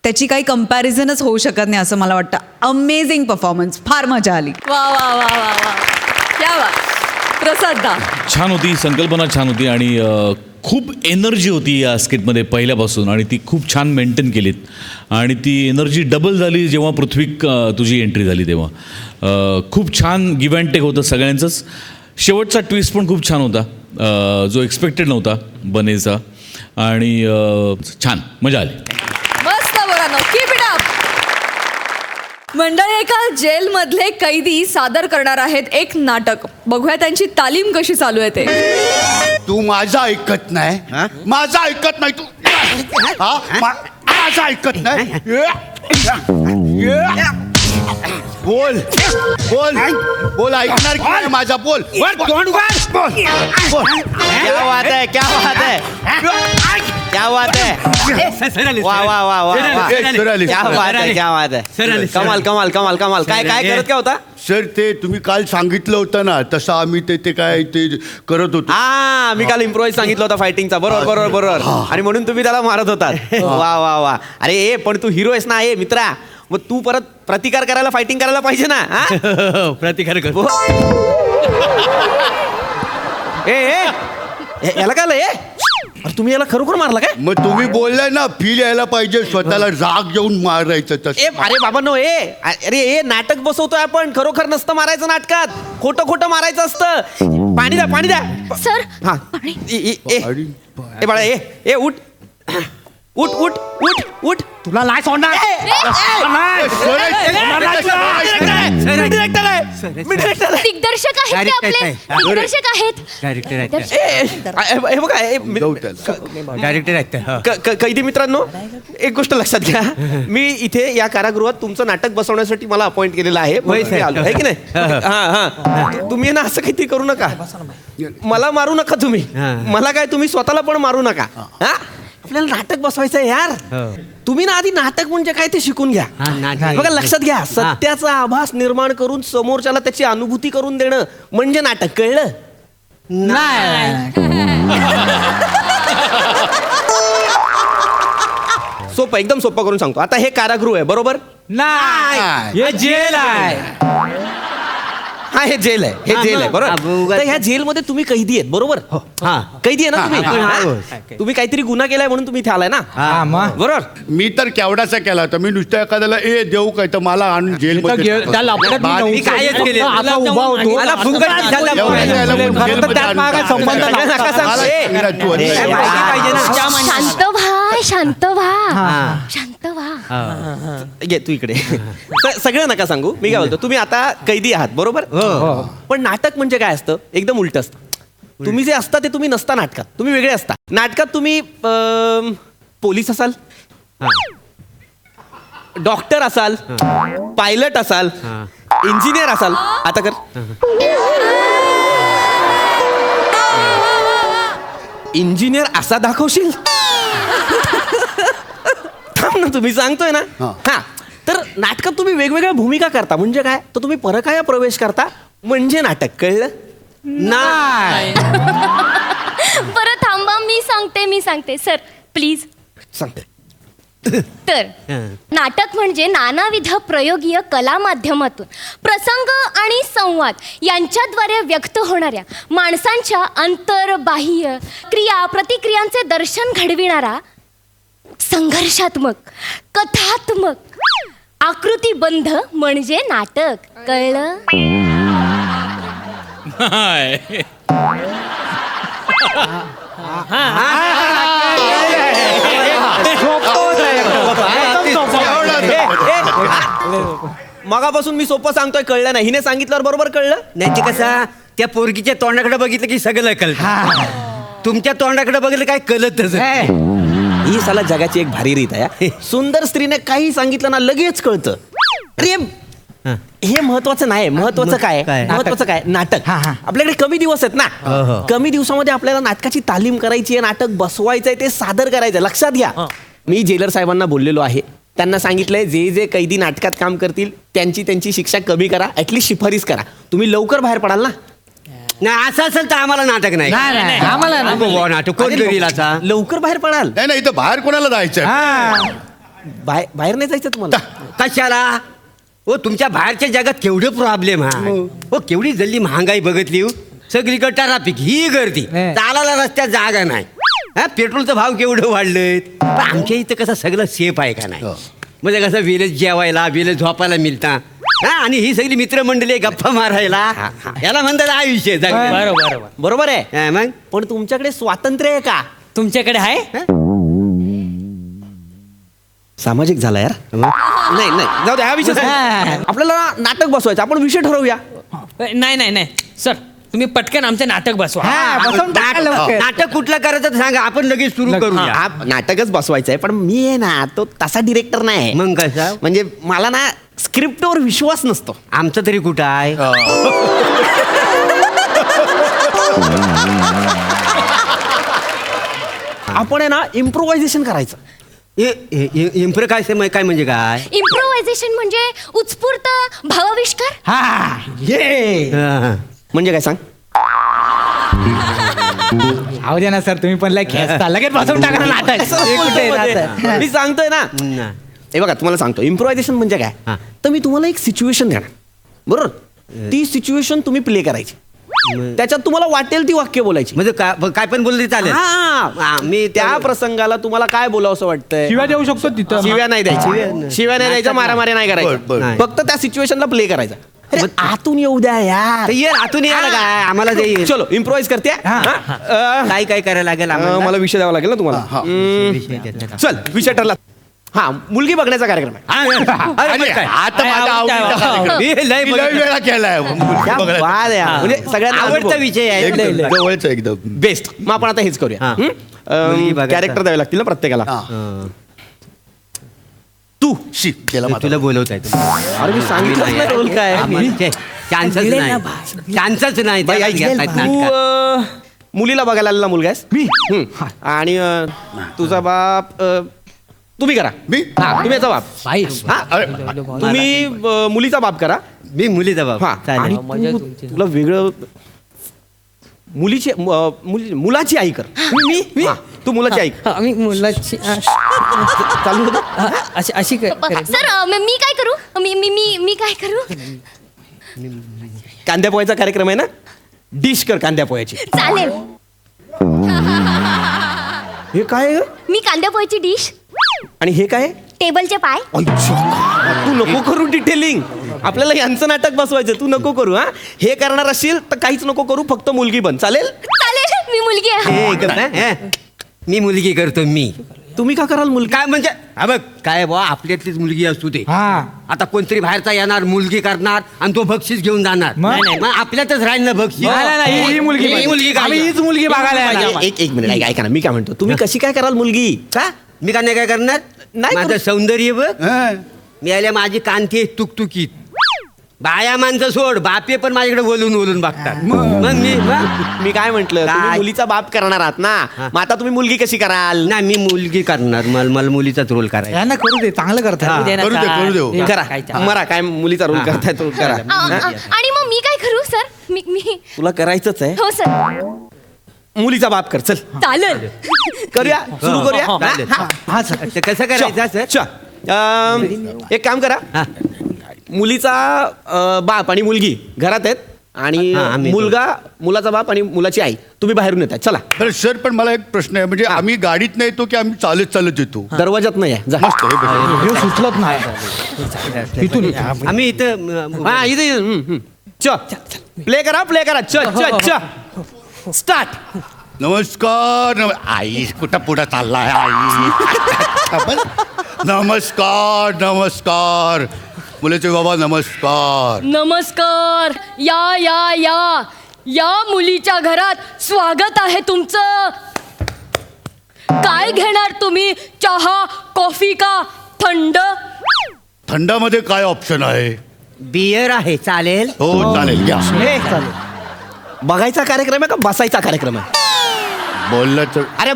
त्याची काही कंपॅरिझनच होऊ शकत नाही असं मला वाटतं. Amazing performance. फार मजा आली. वा क्या बात. प्रसाद दा, छान होती. संकल्पना छान होती आणि खूप एनर्जी होती या स्किटमध्ये पहिल्यापासून आणि ती खूप छान मेंटेन केलीत. आणि ती एनर्जी डबल झाली जेव्हा पृथ्वीक तुझी एंट्री झाली तेव्हा. खूप छान गिव्ह अँड टेक होतं सगळ्यांचंच. शेवटचा ट्विस्ट पण खूप छान होता जो एक्सपेक्टेड नव्हता बनेचा. आणि छान मजा आली. मस्त बोला. Keep it up. मंडळी, एका जेलमधले कैदी सादर करणार आहेत एक नाटक. बघूया त्यांची तालीम कशी चालू आहे ते. तू माझं ऐकत नाही. माझं ऐकत नाही तू. माझं ऐकत नाही. बोल बोल बोल. ऐकणार की नाही माझा? बोल. क्या बात है, क्या बात है, क्या बात है. वा वा वा वा वा. क्या बात है, क्या बात है. कमाल कमाल कमाल कमाल. काय करत काय होता? सर, ते तुम्ही काल सांगितलं होतं ना तसं आम्ही ते काय ते करत होतो. मी काल इम्प्रोवाइज सांगितलं होता फायटिंगचा. बरोबर. आणि म्हणून तुम्ही त्याला मारत होतात. वा वा वा. अरे ए, पण तू हिरो आहेस ना ए मित्रा. मग तू परत प्रतिकार करायला फायटिंग करायला पाहिजे ना. प्रतिकार कर. याला काय अरे तुम्ही याला खरोखर मारला काय? मग तुम्ही बोललाय ना फील यायला पाहिजे स्वतःला. राग घेऊन मारायचं तसं. अरे बाबा नो अरे नाटक बसवतोय आपण. खरोखर नसतं मारायचं नाटकात. खोटं मारायचं असतं. पाणी द्या सर. हा ए बाळा ए उठ उठ. तुला नाही सोडणार. दिग्दर्शक आहेत ते आपले. दिग्दर्शक आहेत. कैदी मित्रांनो, एक गोष्ट लक्षात घ्या. मी इथे या कारागृहात तुमचं नाटक बसवण्यासाठी मला अपॉइंट केलेलं आहे. आहे की नाही? हा. तुम्ही ना असं काहीतरी करू नका. मला मारू नका तुम्ही. मला काय, तुम्ही स्वतःला पण मारू नका. हा. आपल्याला नाटक बसवायचं आहे यार. तुम्ही ना आधी नाटक म्हणजे काय ते शिकून घ्या. बघा लक्षात घ्या, सत्याचा आभास निर्माण करून समोरच्याला त्याची अनुभूती करून देणं म्हणजे नाटक. कळलं? सोपं, एकदम सोपं करून सांगतो. आता हे कारागृह आहे बरोबर? नाही, हे जेल आहे. हा हे जेल आहे, हे जेल आहे बरोबर. तर ह्या जेलमध्ये तुम्ही कैदी आहेत बरोबर? हा कैदी आहे ना तुम्ही? हा. तुम्ही काहीतरी गुन्हा केलाय म्हणून तुम्ही इथे आलाय ना बरोबर? मी तर केवढाचा केला होता. मी नुसतं एखाद्याला देऊ काय तर मला आणून जेल त्या लफड्यात मी नव्हतो. मी कायच केले. आता उभा होतो. मला फुंकट दिसायला खरं तर त्यात माझा काही संबंध शांत व्हा, शांत व्हा, शांत व्हा. घे तू इकडे. सगळं नका सांगू. मी काय बोलतो, तुम्ही आता कैदी आहात बरोबर? पण नाटक म्हणजे काय असतं? एकदम उलट असतं. तुम्ही जे असता ते तुम्ही नसता नाटकात. तुम्ही वेगळे असता. नाटकात तुम्ही पोलीस असाल, डॉक्टर असाल, पायलट असाल, इंजिनियर असाल. आता कर. इंजिनियर असा दाखवशील? थांब ना, तुम्ही सांगतोय ना. हा तर नाटकात तुम्ही वेगवेगळ्या भूमिका करता म्हणजे काय? तर तुम्ही परकाया प्रवेश करता म्हणजे नाटक. कळलं? नाही. बरं थांबा, मी सांगते सर प्लीज. सांगते. तर नाटक म्हणजे नानाविध प्रयोगीय कला माध्यमातून प्रसंग आणि संवाद यांच्याद्वारे व्यक्त होणाऱ्या माणसांच्या अंतर्बाह्य क्रिया प्रतिक्रियांचे दर्शन घडविणारा संघर्षात्मक, कथात्मक, आकृतीबंध म्हणजे नाटक. कळलं? मगापासून मी सोपं सांगतोय, कळलं नाही? हिने सांगितल्यावर बरोबर कळलं नाही ते कसं त्या पोरगीच्या तोंडाकडे बघितलं की सगळं कळतं. तुमच्या तोंडाकडे बघितलं काय कळतच. ही साला जगाची एक भारी रीत आहे. सुंदर स्त्रीने काही सांगितलं ना लगेच कळतं. अरे हे महत्वाचं नाही. महत्वाचं काय? महत्वाचं काय? नाटक. आपल्याकडे कमी दिवस आहेत ना. कमी दिवसामध्ये आपल्याला नाटकाची तालीम करायची आहे, नाटक बसवायचं आहे, ते सादर करायचं. लक्षात घ्या, मी जेलर साहेबांना बोललेलो आहे. त्यांना सांगितलंय जे जे कैदी नाटकात काम करतील त्यांची शिक्षा कमी करा, ऍटलीस्ट शिफारीस करा. तुम्ही लवकर बाहेर पडाल ना. नाही असं असेल तर आम्हाला नाटक नाही. आम्हाला नाटक कोण करील आता? लवकर बाहेर पडाल. नाही इथं बाहेर कोणाला जायचं? बाहेर नाही जायचं तुम्हाला. कशाला? हो तुमच्या बाहेरच्या जगात केवढे प्रॉब्लेम आहे. हो केवढी जल्दी महागाई बघितली. सगळीकडे ट्रॅफिक, ही गर्दी, चालायला रस्त्यात जागा नाही. हा पेट्रोलचा भाव केवढं वाढलेत. पण आमच्या इथं कसं सगळं सेफ आहे का नाही? म्हणजे कसं वेळेत जेवायला, वेळेत झोपायला मिळता. हा आणि ही सगळी मित्रमंडळी गप्पा मारायला, याला म्हणतात आयुष्य. बरोबर आहे. मग पण तुमच्याकडे स्वातंत्र्य आहे का? तुमच्याकडे आहे? सामाजिक झाला यार. नाही जाऊ दे, हा विषय आपल्याला नाटक बसवायचं. आपण विषय ठरवूया. नाही सर, तुम्ही पटकन आमचं नाटक बसवा. नाटक कुठलं करायचं ते सांगा, आपण लगेच सुरू करूया. नाटकच बसवायचं आहे. पण मी आहे ना तो तसा डिरेक्टर नाही. मग कसं? म्हणजे मला ना स्क्रिप्टवर विश्वास नसतो. आमचं तरी कुठं आहे? आपण आहे ना इम्प्रोव्हायझेशन करायचं. काय म्हणजे काय? इम्प्रोव्हायझेशन म्हणजे उत्स्फूर्त भावाविष्कार. म्हणजे काय सांग? आहो द्या ना सर, तुम्ही पण खेचता लगेच बसवून टाका ना नाटक. मी सांगतोय ना. हे बघा तुम्हाला सांगतो इम्प्रोव्हायझेशन म्हणजे काय. तर मी तुम्हाला एक सिच्युएशन देणार बरोबर. ती सिच्युएशन तुम्ही प्ले करायची. त्याच्यात तुम्हाला वाटेल ती वाक्य बोलायची. म्हणजे काय पण बोलले चालेल. मी त्या प्रसंगाला तुम्हाला काय बोलावं असं वाटतंय. शिव्या देऊ शकतो तिथं. शिव्या नाही द्यायच्या, मारामारी नाही करायचं. फक्त त्या सिच्युएशनला प्ले करायचं. आतून येऊ द्या यार. आतून यायला काय आम्हाला जाईल. चलो इम्प्रोव्हाइज करते. काय करायला लागेल मला विषय द्यावा लागेल ना तुम्हाला. चल विषय ठरला. हा मुलगी बघण्याचा कार्यक्रम आहे. आता माझा आवडीचा वेळा केलाय. म्हणजे सगळ्यात आवडता विषय आहे. जवळच एकदम बेस्ट. मग आपण आता हेच करूया. कॅरेक्टर द्यावे लागतील ना प्रत्येकाला. तू शिक केला तुला बोलवत आहे. अरे मी सांगितलं रोल काय. चान्सच नाही. मुलीला बघायला आलेला मुलगा आहेस मी? आणि तुझा बाप तुम्ही करा मी? हा तुम्ही याचा बाप बाई हा तुम्ही मुलीचा बाप करा. मी मुलीचा बाप हा आणि तुला वेगळं मुलाची आई कर. मी हा, तू मुलाची आई कर. आम्ही मुलाची चालू होतं अशी सर मी काय करू मी मी मी मी काय करू कांद्या पोह्याचा कार्यक्रम आहे ना, डिश कर कांद्या पोह्याची. चालेल. हे काय आहे ग? मी कांद्या पोह्याची डिश आणि हे काय आहे? टेबलचे पाय. तू नको करू डिटेलिंग. आपल्याला यांचं नाटक बसवायचं, तू नको करू. हा हे करणार असेल तर काहीच नको करू, फक्त मुलगी बन. चालेल? चालेल मी मुलगी आहे. हे कर ना, हे. मी मुलगी करतो मी. तुम्ही का कराल मुलगी? काय म्हणजे हा बघ काय बा आपल्यातलीच मुलगी असू दे. हा आता कोणतरी बाहेरचा येणार मुलगी करणार आणि तो बक्षीस घेऊन जाणार. मग? नाही, मग आपल्यातच राहील ना बक्षीस. ही मुलगी ही मुलगी काय? आम्ही हीच मुलगी बघायला येणार. एक मिनिट ऐका ना, मी काय म्हणतो, तुम्ही कशी काय कराल मुलगी? का मी का नाही काय करणार? नाही माझं करू. सौंदर्य बघ. हं. मी आल्या माझी कांती आहे तुकतुकीत. बाया माणसं सोड, बापे पण माझ्याकडे बोलून बघतात. मग मी काय म्हंटल, तुम्ही काय? मुलीचा बाप करणार आहात ना, मग आता तुम्ही मुलगी कशी कराल? नाही मी मुलगी करणार, मला मुलीचाच रोल करायचा. यांना करू दे, चांगलं करतात. करू दे. करा मरा काय मुलीचा रोल करताय तो करा. आणि मग मी काय करू सर मी मी तुला करायचंच आहे, हो सर मुलीचा बाप कर. चल चालेल. करूया, सुरू करूया. चालेल. हा, हा सर ते कसं करायचं सर? चल. एक काम करा, मुलीचा बाप आणि मुलगी घरात आहेत आणि हा, आम्ही मुलाचा बाप आणि मुलाची आई तुम्ही बाहेरून येत चला. बरं सर, पण मला एक प्रश्न आहे, म्हणजे आम्ही गाडीत नाही येतो की आम्ही चालत येतो? दरवाजात नाही आहे, जा. मस्त, हे बघा. हे सुचलत नाही इथून आम्ही इथं हा इथे प्ले करा च स्टार्ट. नमस्कार. आई कुठं पुढं चाललाय आई? आपण नमस्कार मुलीचे बाबा नमस्कार. नमस्कार. या या या या मुलीच्या घरात स्वागत आहे तुमचं. काय घेणार तुम्ही, चहा कॉफी का थंड? थंडामध्ये काय ऑप्शन आहे? बियर आहे, चालेल? हो चालेल, घ्या. बघायचा कार्यक्रम आहे का बसायचा कार्यक्रम आहे? बोललं तर अरे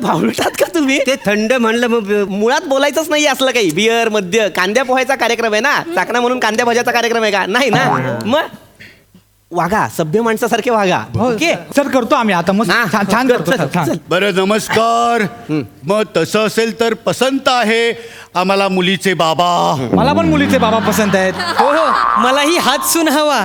भावळतात का तुम्ही? ते थंड म्हणलं मग मुळात बोलायचंच नाही असलं काही. बियर मद्य कांद्या पोहायचा कार्यक्रम आहे ना, चाकणा म्हणून कांद्या भाज्याचा कार्यक्रम आहे का? नाही ना. मग वागा, सभ्य माणसासारखे वागा. ओके सर करतो आम्ही आता मस्त छान करतो सर, छान. बरं नमस्कार. मग तसं असेल तर पसंत आहे आम्हाला मुलीचे बाबा. मला पण मुलीचे बाबा पसंत आहेत. हो मलाही हात सून हवा.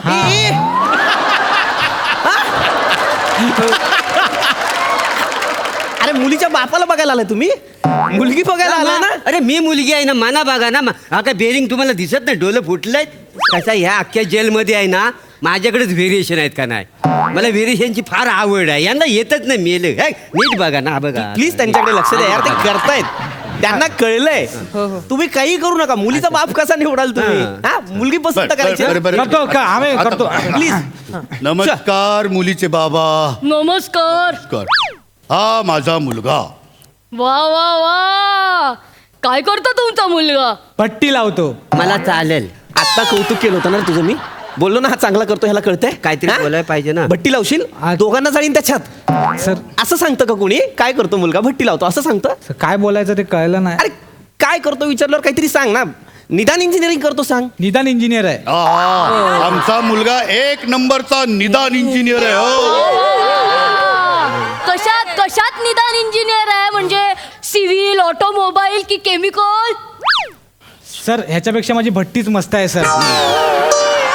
अरे मुलीच्या बापाला बघायला आलाय तुम्ही? मुलगी बघायला आला ना? अरे मी मुलगी आहे ना, माना बघा ना. हा काय बेरिंग तुम्हाला दिसत नाही? डोलं फुटलंय कसा? ह्या अख्ख्या जेलमध्ये आहे ना, माझ्याकडेच व्हेरिएशन आहेत का नाही? मला व्हेरिएशनची फार आवड आहे. यांना येतच नाही मेल. नीट बघा ना, बघा प्लीज त्यांच्याकडे लक्ष द्या यार, ते करतायत, त्यांना कळलंय. तुम्ही काही करू नका. मुलीचा बाप कसा निवडाल तुम्ही? हा मुलगी पसंत करायची. करतो का आम्ही करतो प्लीज. नमस्कार मुलीचे बाबा. नमस्कार. हा माझा मुलगा. वा वा वा काय करतो तुमचा मुलगा? पट्टी लावतो. मला चालेल. आता कौतुक केलं होतं ना तुझं मी? बोललो ना हा चांगला करतो, ह्याला कळतंय काहीतरी बोलायला पाहिजे ना. भट्टी लावशील, दोघांना जाईन त्याच्यात. सर असं सांगतं का कोणी? काय करतो मुलगा? भट्टी लावतो असं सांगतं? काय बोलायचं ते कळलं नाही. अरे काय करतो विचारल्यावर काहीतरी सांग ना. निदान इंजिनिअरिंग करतो सांग. निदान इंजिनियर आहे. आमचा मुलगा 1 नंबरचा निदान इंजिनियर आहे. हो कशात निदान इंजिनियर आहे? म्हणजे सिव्हिल, ऑटोमोबाईल की केमिकल? सर ह्याच्यापेक्षा माझी भट्टीच मस्त आहे सर.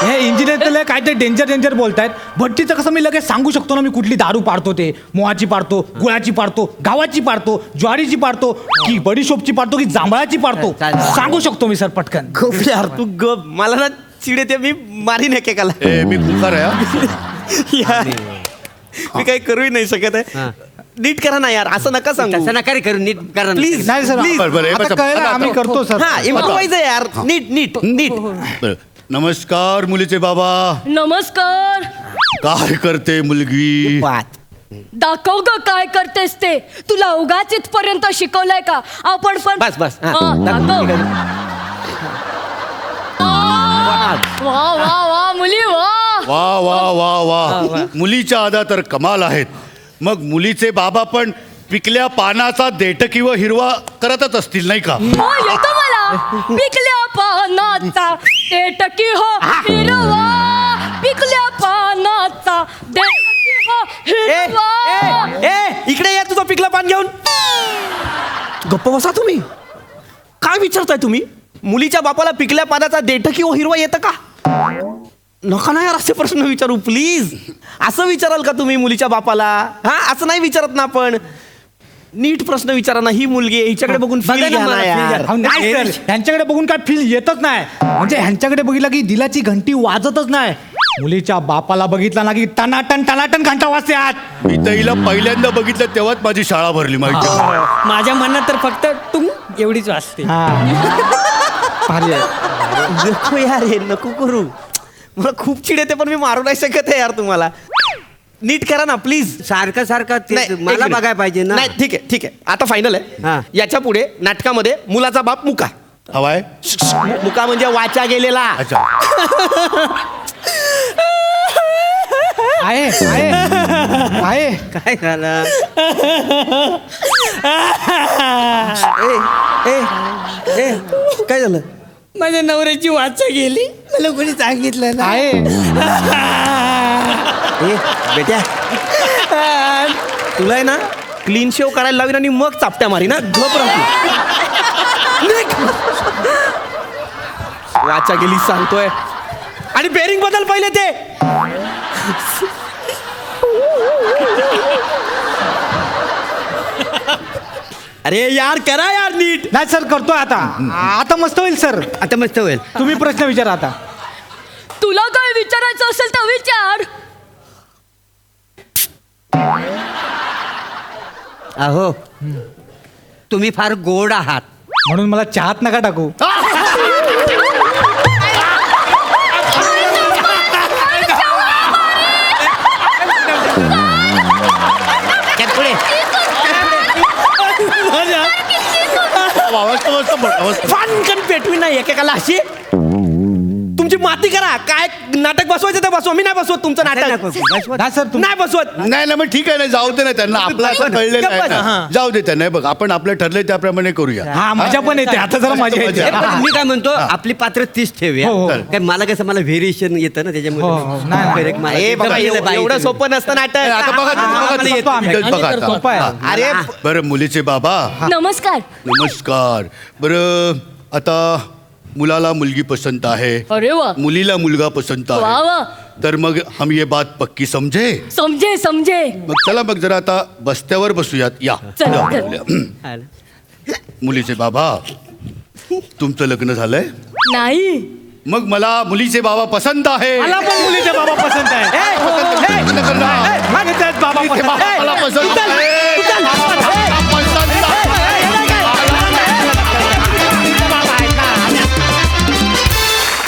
हे इंजिनियर काय ते डेंजर बोलतायत. भट्टीचं कसं मी लगेच सांगू शकतो ना, मी कुठली दारू पाडतो, ते मोहाची पाडतो, गुळाची पाडतो, गावाची पाडतो, ज्वारीची पाडतो की बडीशोपची पाडतो की जांभळाची पाडतो, सांगू शकतो मी सर पटकन. खूप यार तू गप. मला ना चिड येते, मी मारीन एकेकाला. मी खुकार आहे. यार मी काही करूही नाही शकत आहे. नीट करा ना यार, असं नका सांगू. तसं नका रे करू, नीट करा. प्लीज नाही सर, आता कळलं आम्ही करतो सर. हा इम्प्रोवाइज आहे यार. नीट बरं. नमस्कार मुलीचे बाबा. नमस्कार. काय करते मुलगी? दाखव ग काय करतेस ते. तुला उगाच इथपर्यंत शिकवलंय का? आपण पण बस हा, दाखव. वा वा वा मुली वा. वा वा वा वा मुलीच्या अदा तर कमाल आहेत. मग मुलीचे बाबा पण पिकल्या पानाचा देठ किंवा हिरवा करतच असतील नाही का? हो येतो मला. पिकल्या पानाचा देठकी हो हिरवा, पिकल्या पानाचा देठकी हो हिरवा. इकडे या तुझं पिकलं पान घेऊन. गप्प बसा तुम्ही. काय विचारताय तुम्ही? मुलीच्या बापाला पिकल्या पानाचा देठ किंवा हिरवा येतं का? नका ना यार असे प्रश्न विचारू प्लीज. असं विचाराल का तुम्ही मुलीच्या बापाला? हा असं नाही विचारत ना आपण. नीट प्रश्न विचारा ना. ही मुलगी आहे, हिच्याकडे बघून feel घ्या ना यार. अहो, नाही सर, ह्यांच्याकडे बघून काय फील येतच नाही. म्हणजे ह्यांच्याकडे बघितलं की दिलाची घंटी वाजतच नाही. मुलीच्या बापाला बघितला ना की टनाटन टनाटन घंटा वाजतात. मी तर हिला पहिल्यांदा बघितलं तेव्हाच माझी शाळा भरली माहिती आहे. माझ्या मनात तर फक्त टुंग एवढीच वाजते. भारी आहे. नको यार हे नको करू. मला खूप चिड येते पण मी मारू नाही शकत आहे यार तुम्हाला. नीट करा ना प्लीज. सारखं सारखं नाही, ते एक मला मिनिट. बघायला पाहिजे ना. नाही ठीक आहे ठीक आहे. आता फायनल हा. आहे. याच्या पुढे नाटकामध्ये मुलाचा बाप मुका. हवाय मुका म्हणजे वाचा गेलेला. अच्छा आहे आहे आहे. काय झालं? काय झालं? माझ्या नवऱ्याची वाचा गेली, मला कोणी सांगितलं ना. आहे ए बेट्या तुला आहे ना क्लीन शेव करायला लावीन आणि मग चापट्या मारी ना. गप राहतो. वाचा गेली सांगतोय. आणि बेरिंग बदल पहिले ते. अरे यार करा यार नीट. नाही सर करतोय आता. आता मस्त होईल सर. आता मस्त होईल. तुम्ही प्रश्न विचारा आता. तुला काय विचारायचं असेल तर विचार. अहो तुम्ही फार गोड आहात. म्हणून मला चहात नका टाकू. फानकन पेटवी नाही एकेकाला अशी. तुमची माती करा. काय नाटक बसवायचं ते बसवा. मी नाही बसवत तुमचं नाटक. नाही सर तुम्ही नाही बसवत. नाही ना मग ठीक आहे ना जाऊ दे ना त्यांना आपलं असं कळलेलं आहे ना. जाऊ दे त्यांना. बघ आपण आपलं ठरलंय त्याप्रमाणे करूया. हा मजा पण येते. आता जरा मजा येते. हे पण मी काय म्हणतो आपली पात्र तीच ठेवूया. हो, हो. काय मला कसं मला व्हेरिएशन येतं ना हो, हो. त्याच्यामध्ये. नाही, Correct, मला ए ते बाबा जमलेलं पाहिजे. एवढं सोपं नसतं नाटक. आता बघा तुम्ही, बघा तुम्ही. करतो आम्ही. इथेच बघा आता. सोपं आहे. अरे बरं मुलीचे बाबा नमस्कार. नमस्कार. बरं आता मुलाला मुलगी पसंत आहे, अरे वा. मुलीला मुलगा पसंत वा वा. आहे. तर मग हम ये बात पक्की समझे. समजे समजे. मग चला मग जरा आता बस्त्यावर बसूयात. या चल, या, चल. या. मुलीचे बाबा तुमचं लग्न झालंय. नाही. मग मला मुलीचे बाबा पसंत आहे. मला पण मुलीचे बाबा पसंत आहे. लग्न करणार. माझे बाबा मुलीचे पसंत बाबा आहे. मला पसंत आहे. पसंत आहे.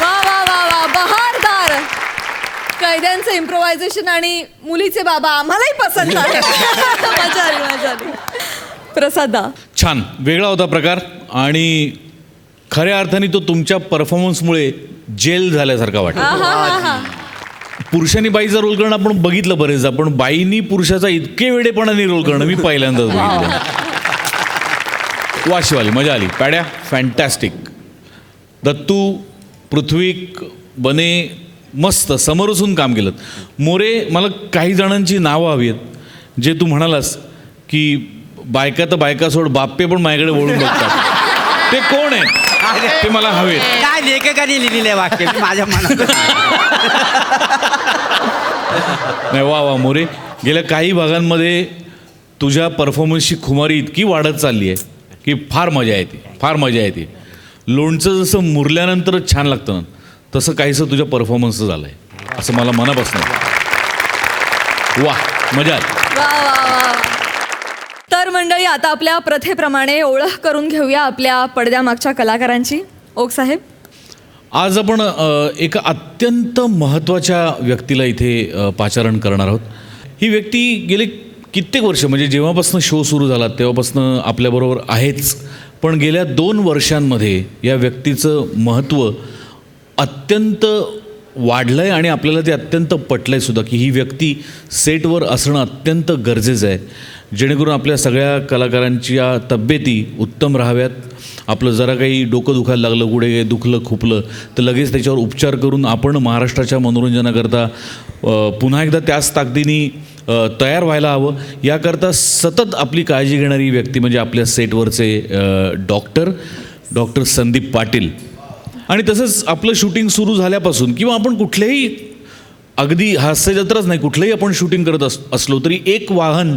वा वा वा वा बहारदार. कैद्यांचं इम्प्रोव्हायझेशन आणि मुलीचे बाबा आम्हालाही पसंत आहे. मजा आली मजा आली. प्रसादा छान वेगळा होता प्रकार आणि खऱ्या अर्थाने तो तुमच्या परफॉर्मन्समुळे जेल झाल्यासारखा वाटला. हा हा हा. पुरुषांनी बाईचा रोल करणं आपण बघितलं बरेचदा पण बाईनी पुरुषाचा इतके वेडेपणाने रोल करणं मी पहिल्यांदाच बघितलं. वाशिवाली मजा आली. पॅड्या फॅन्टॅस्टिक. दत्तू पृथ्वीक बने मस्त समोरसून काम केलं. मोरे मला काही जणांची नावं हवी आहेत जे तू म्हणालास की बायका तर बायका सोड बाप्पे पण माझ्याकडे वळून बघतात. ते कोण आहे ते मला हवेत. काय लेखकाने लिहिलेलं आहे वाक्य मी माझ्या मनात. नाही वा वा मोरे गेल्या काही भागांमध्ये तुझ्या परफॉर्मन्सची खुमारी इतकी वाढत चालली आहे की फार मजा येते फार मजा येते. लोणचं जसं मुरल्यानंतरच छान लागतं ना तसं काहीसं तुझ्या परफॉर्मन्सचं झालं आहे असं मला मनापासून वा मजा आली. वा वा वा. तर मंडळी आता आपल्या प्रथेप्रमाणे ओळख करून घेऊया आपल्या पडद्यामागच्या कलाकारांची. ओक साहेब आज आपण एका अत्यंत महत्त्वाच्या व्यक्तीला इथे पाचारण करणार आहोत. ही व्यक्ती गेली कित्येक वर्ष म्हणजे जेव्हापासून शो सुरू झाला तेव्हापासून आपल्याबरोबर आहेच पण गेल्या 2 वर्षांमध्ये या व्यक्तीचं महत्त्व अत्यंत वाढलं आहे आणि आपल्याला ते अत्यंत पटलं आहे सुद्धा की ही व्यक्ती सेटवर असणं अत्यंत गरजेचं आहे, जेणेकरून आपल्या सगळ्या कलाकारांच्या तब्येती उत्तम राहाव्यात. आपलं जरा काही डोकं दुखायला लागलं, कुठे दुखलं खुपलं तर लगेच त्याच्यावर उपचार करून आपण महाराष्ट्राच्या मनोरंजनाकरता पुन्हा एकदा त्याच ताकदीने तयार व्हायला हवं. याकरता सतत आपली काळजी घेणारी व्यक्ती म्हणजे आपल्या सेटवरचे डॉक्टर संदीप पाटील. आणि तसंच आपलं शूटिंग सुरू झाल्यापासून किंवा आपण कुठल्याही अगदी हास्यजत्रच नाही कुठलंही आपण शूटिंग करत असलो तरी एक वाहन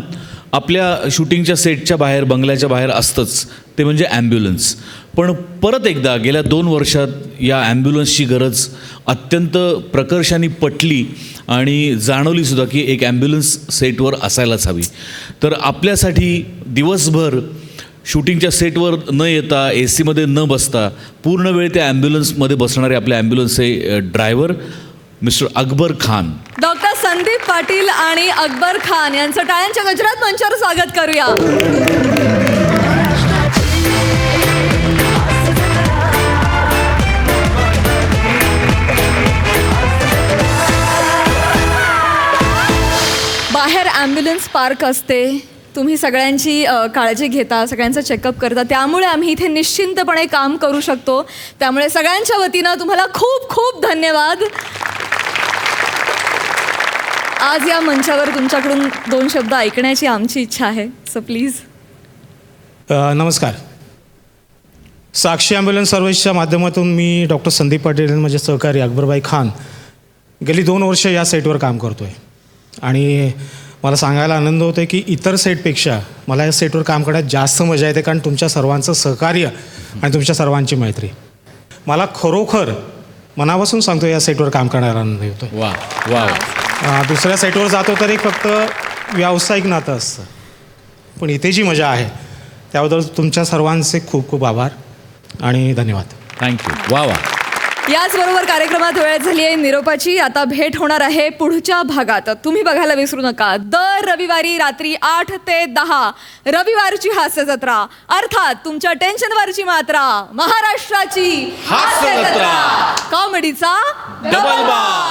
आपल्या शूटिंगच्या सेटच्या बाहेर बंगल्याच्या बाहेर असतंच, ते म्हणजे ॲम्ब्युलन्स. पण परत एकदा गेल्या 2 वर्षात या ॲम्ब्युलन्सची गरज अत्यंत प्रकर्षाने पटली आणि जाणवलीसुद्धा की एक ॲम्ब्युलन्स सेटवर असायलाच हवी. तर आपल्यासाठी दिवसभर शूटिंगच्या सेटवर न येता AC मध्ये न बसता पूर्ण वेळ त्या ॲम्ब्युलन्समध्ये बसणारे आपल्या ॲम्ब्युलन्सचे driver mister Akbar Khan. Doctor Sandeep Patil आणि अकबर खान यांचं टाळ्यांच्या गजरात मंचावर स्वागत करूया. बाहेर ॲम्ब्युलन्स पार्क असते, तुम्ही सगळ्यांची काळजी घेता, सगळ्यांचं चेकअप करता, त्यामुळे आम्ही इथे निश्चिंतपणे काम करू शकतो. त्यामुळे सगळ्यांच्या वतीनं तुम्हाला खूप खूप धन्यवाद. आज या मंचावर तुमच्याकडून 2 शब्द ऐकण्याची आमची इच्छा आहे, सो प्लीज. नमस्कार. साक्षी ॲम्ब्युलन्स सर्व्हिसच्या माध्यमातून मी डॉक्टर संदीप पाटील माझे सहकारी अकबरभाई खान गेली 2 वर्ष या सेटवर काम करतो आहे. आणि मला सांगायला आनंद होतो आहे की इतर सेटपेक्षा मला या सेटवर काम करण्यात जास्त मजा येते, कारण तुमच्या सर्वांचं सहकार्य आणि तुमच्या सर्वांची मैत्री. मला खरोखर मनापासून सांगतो या सेटवर काम करण्याला आनंद होतो. वा वा. दुसऱ्या सेटवर जातो तर एक फक्त व्यावसायिक नातं असतं, पण इथे जी मजा आहे त्याबद्दल तुमच्या सर्वांचे खूप खूप आभार आणि धन्यवाद. थँक्यू. वा वा. याचबरोबर कार्यक्रमात वेळ झाली आहे निरोपाची. आता भेट होणार आहे पुढच्या भागात. तुम्ही बघायला विसरू नका, दर रविवारी रात्री 8 ते 10 रविवारची हास्य जत्रा, अर्थात तुमच्या टेन्शनवरची मात्रा, महाराष्ट्राची हास्य जत्रा, कॉमेडीचा डबल बार.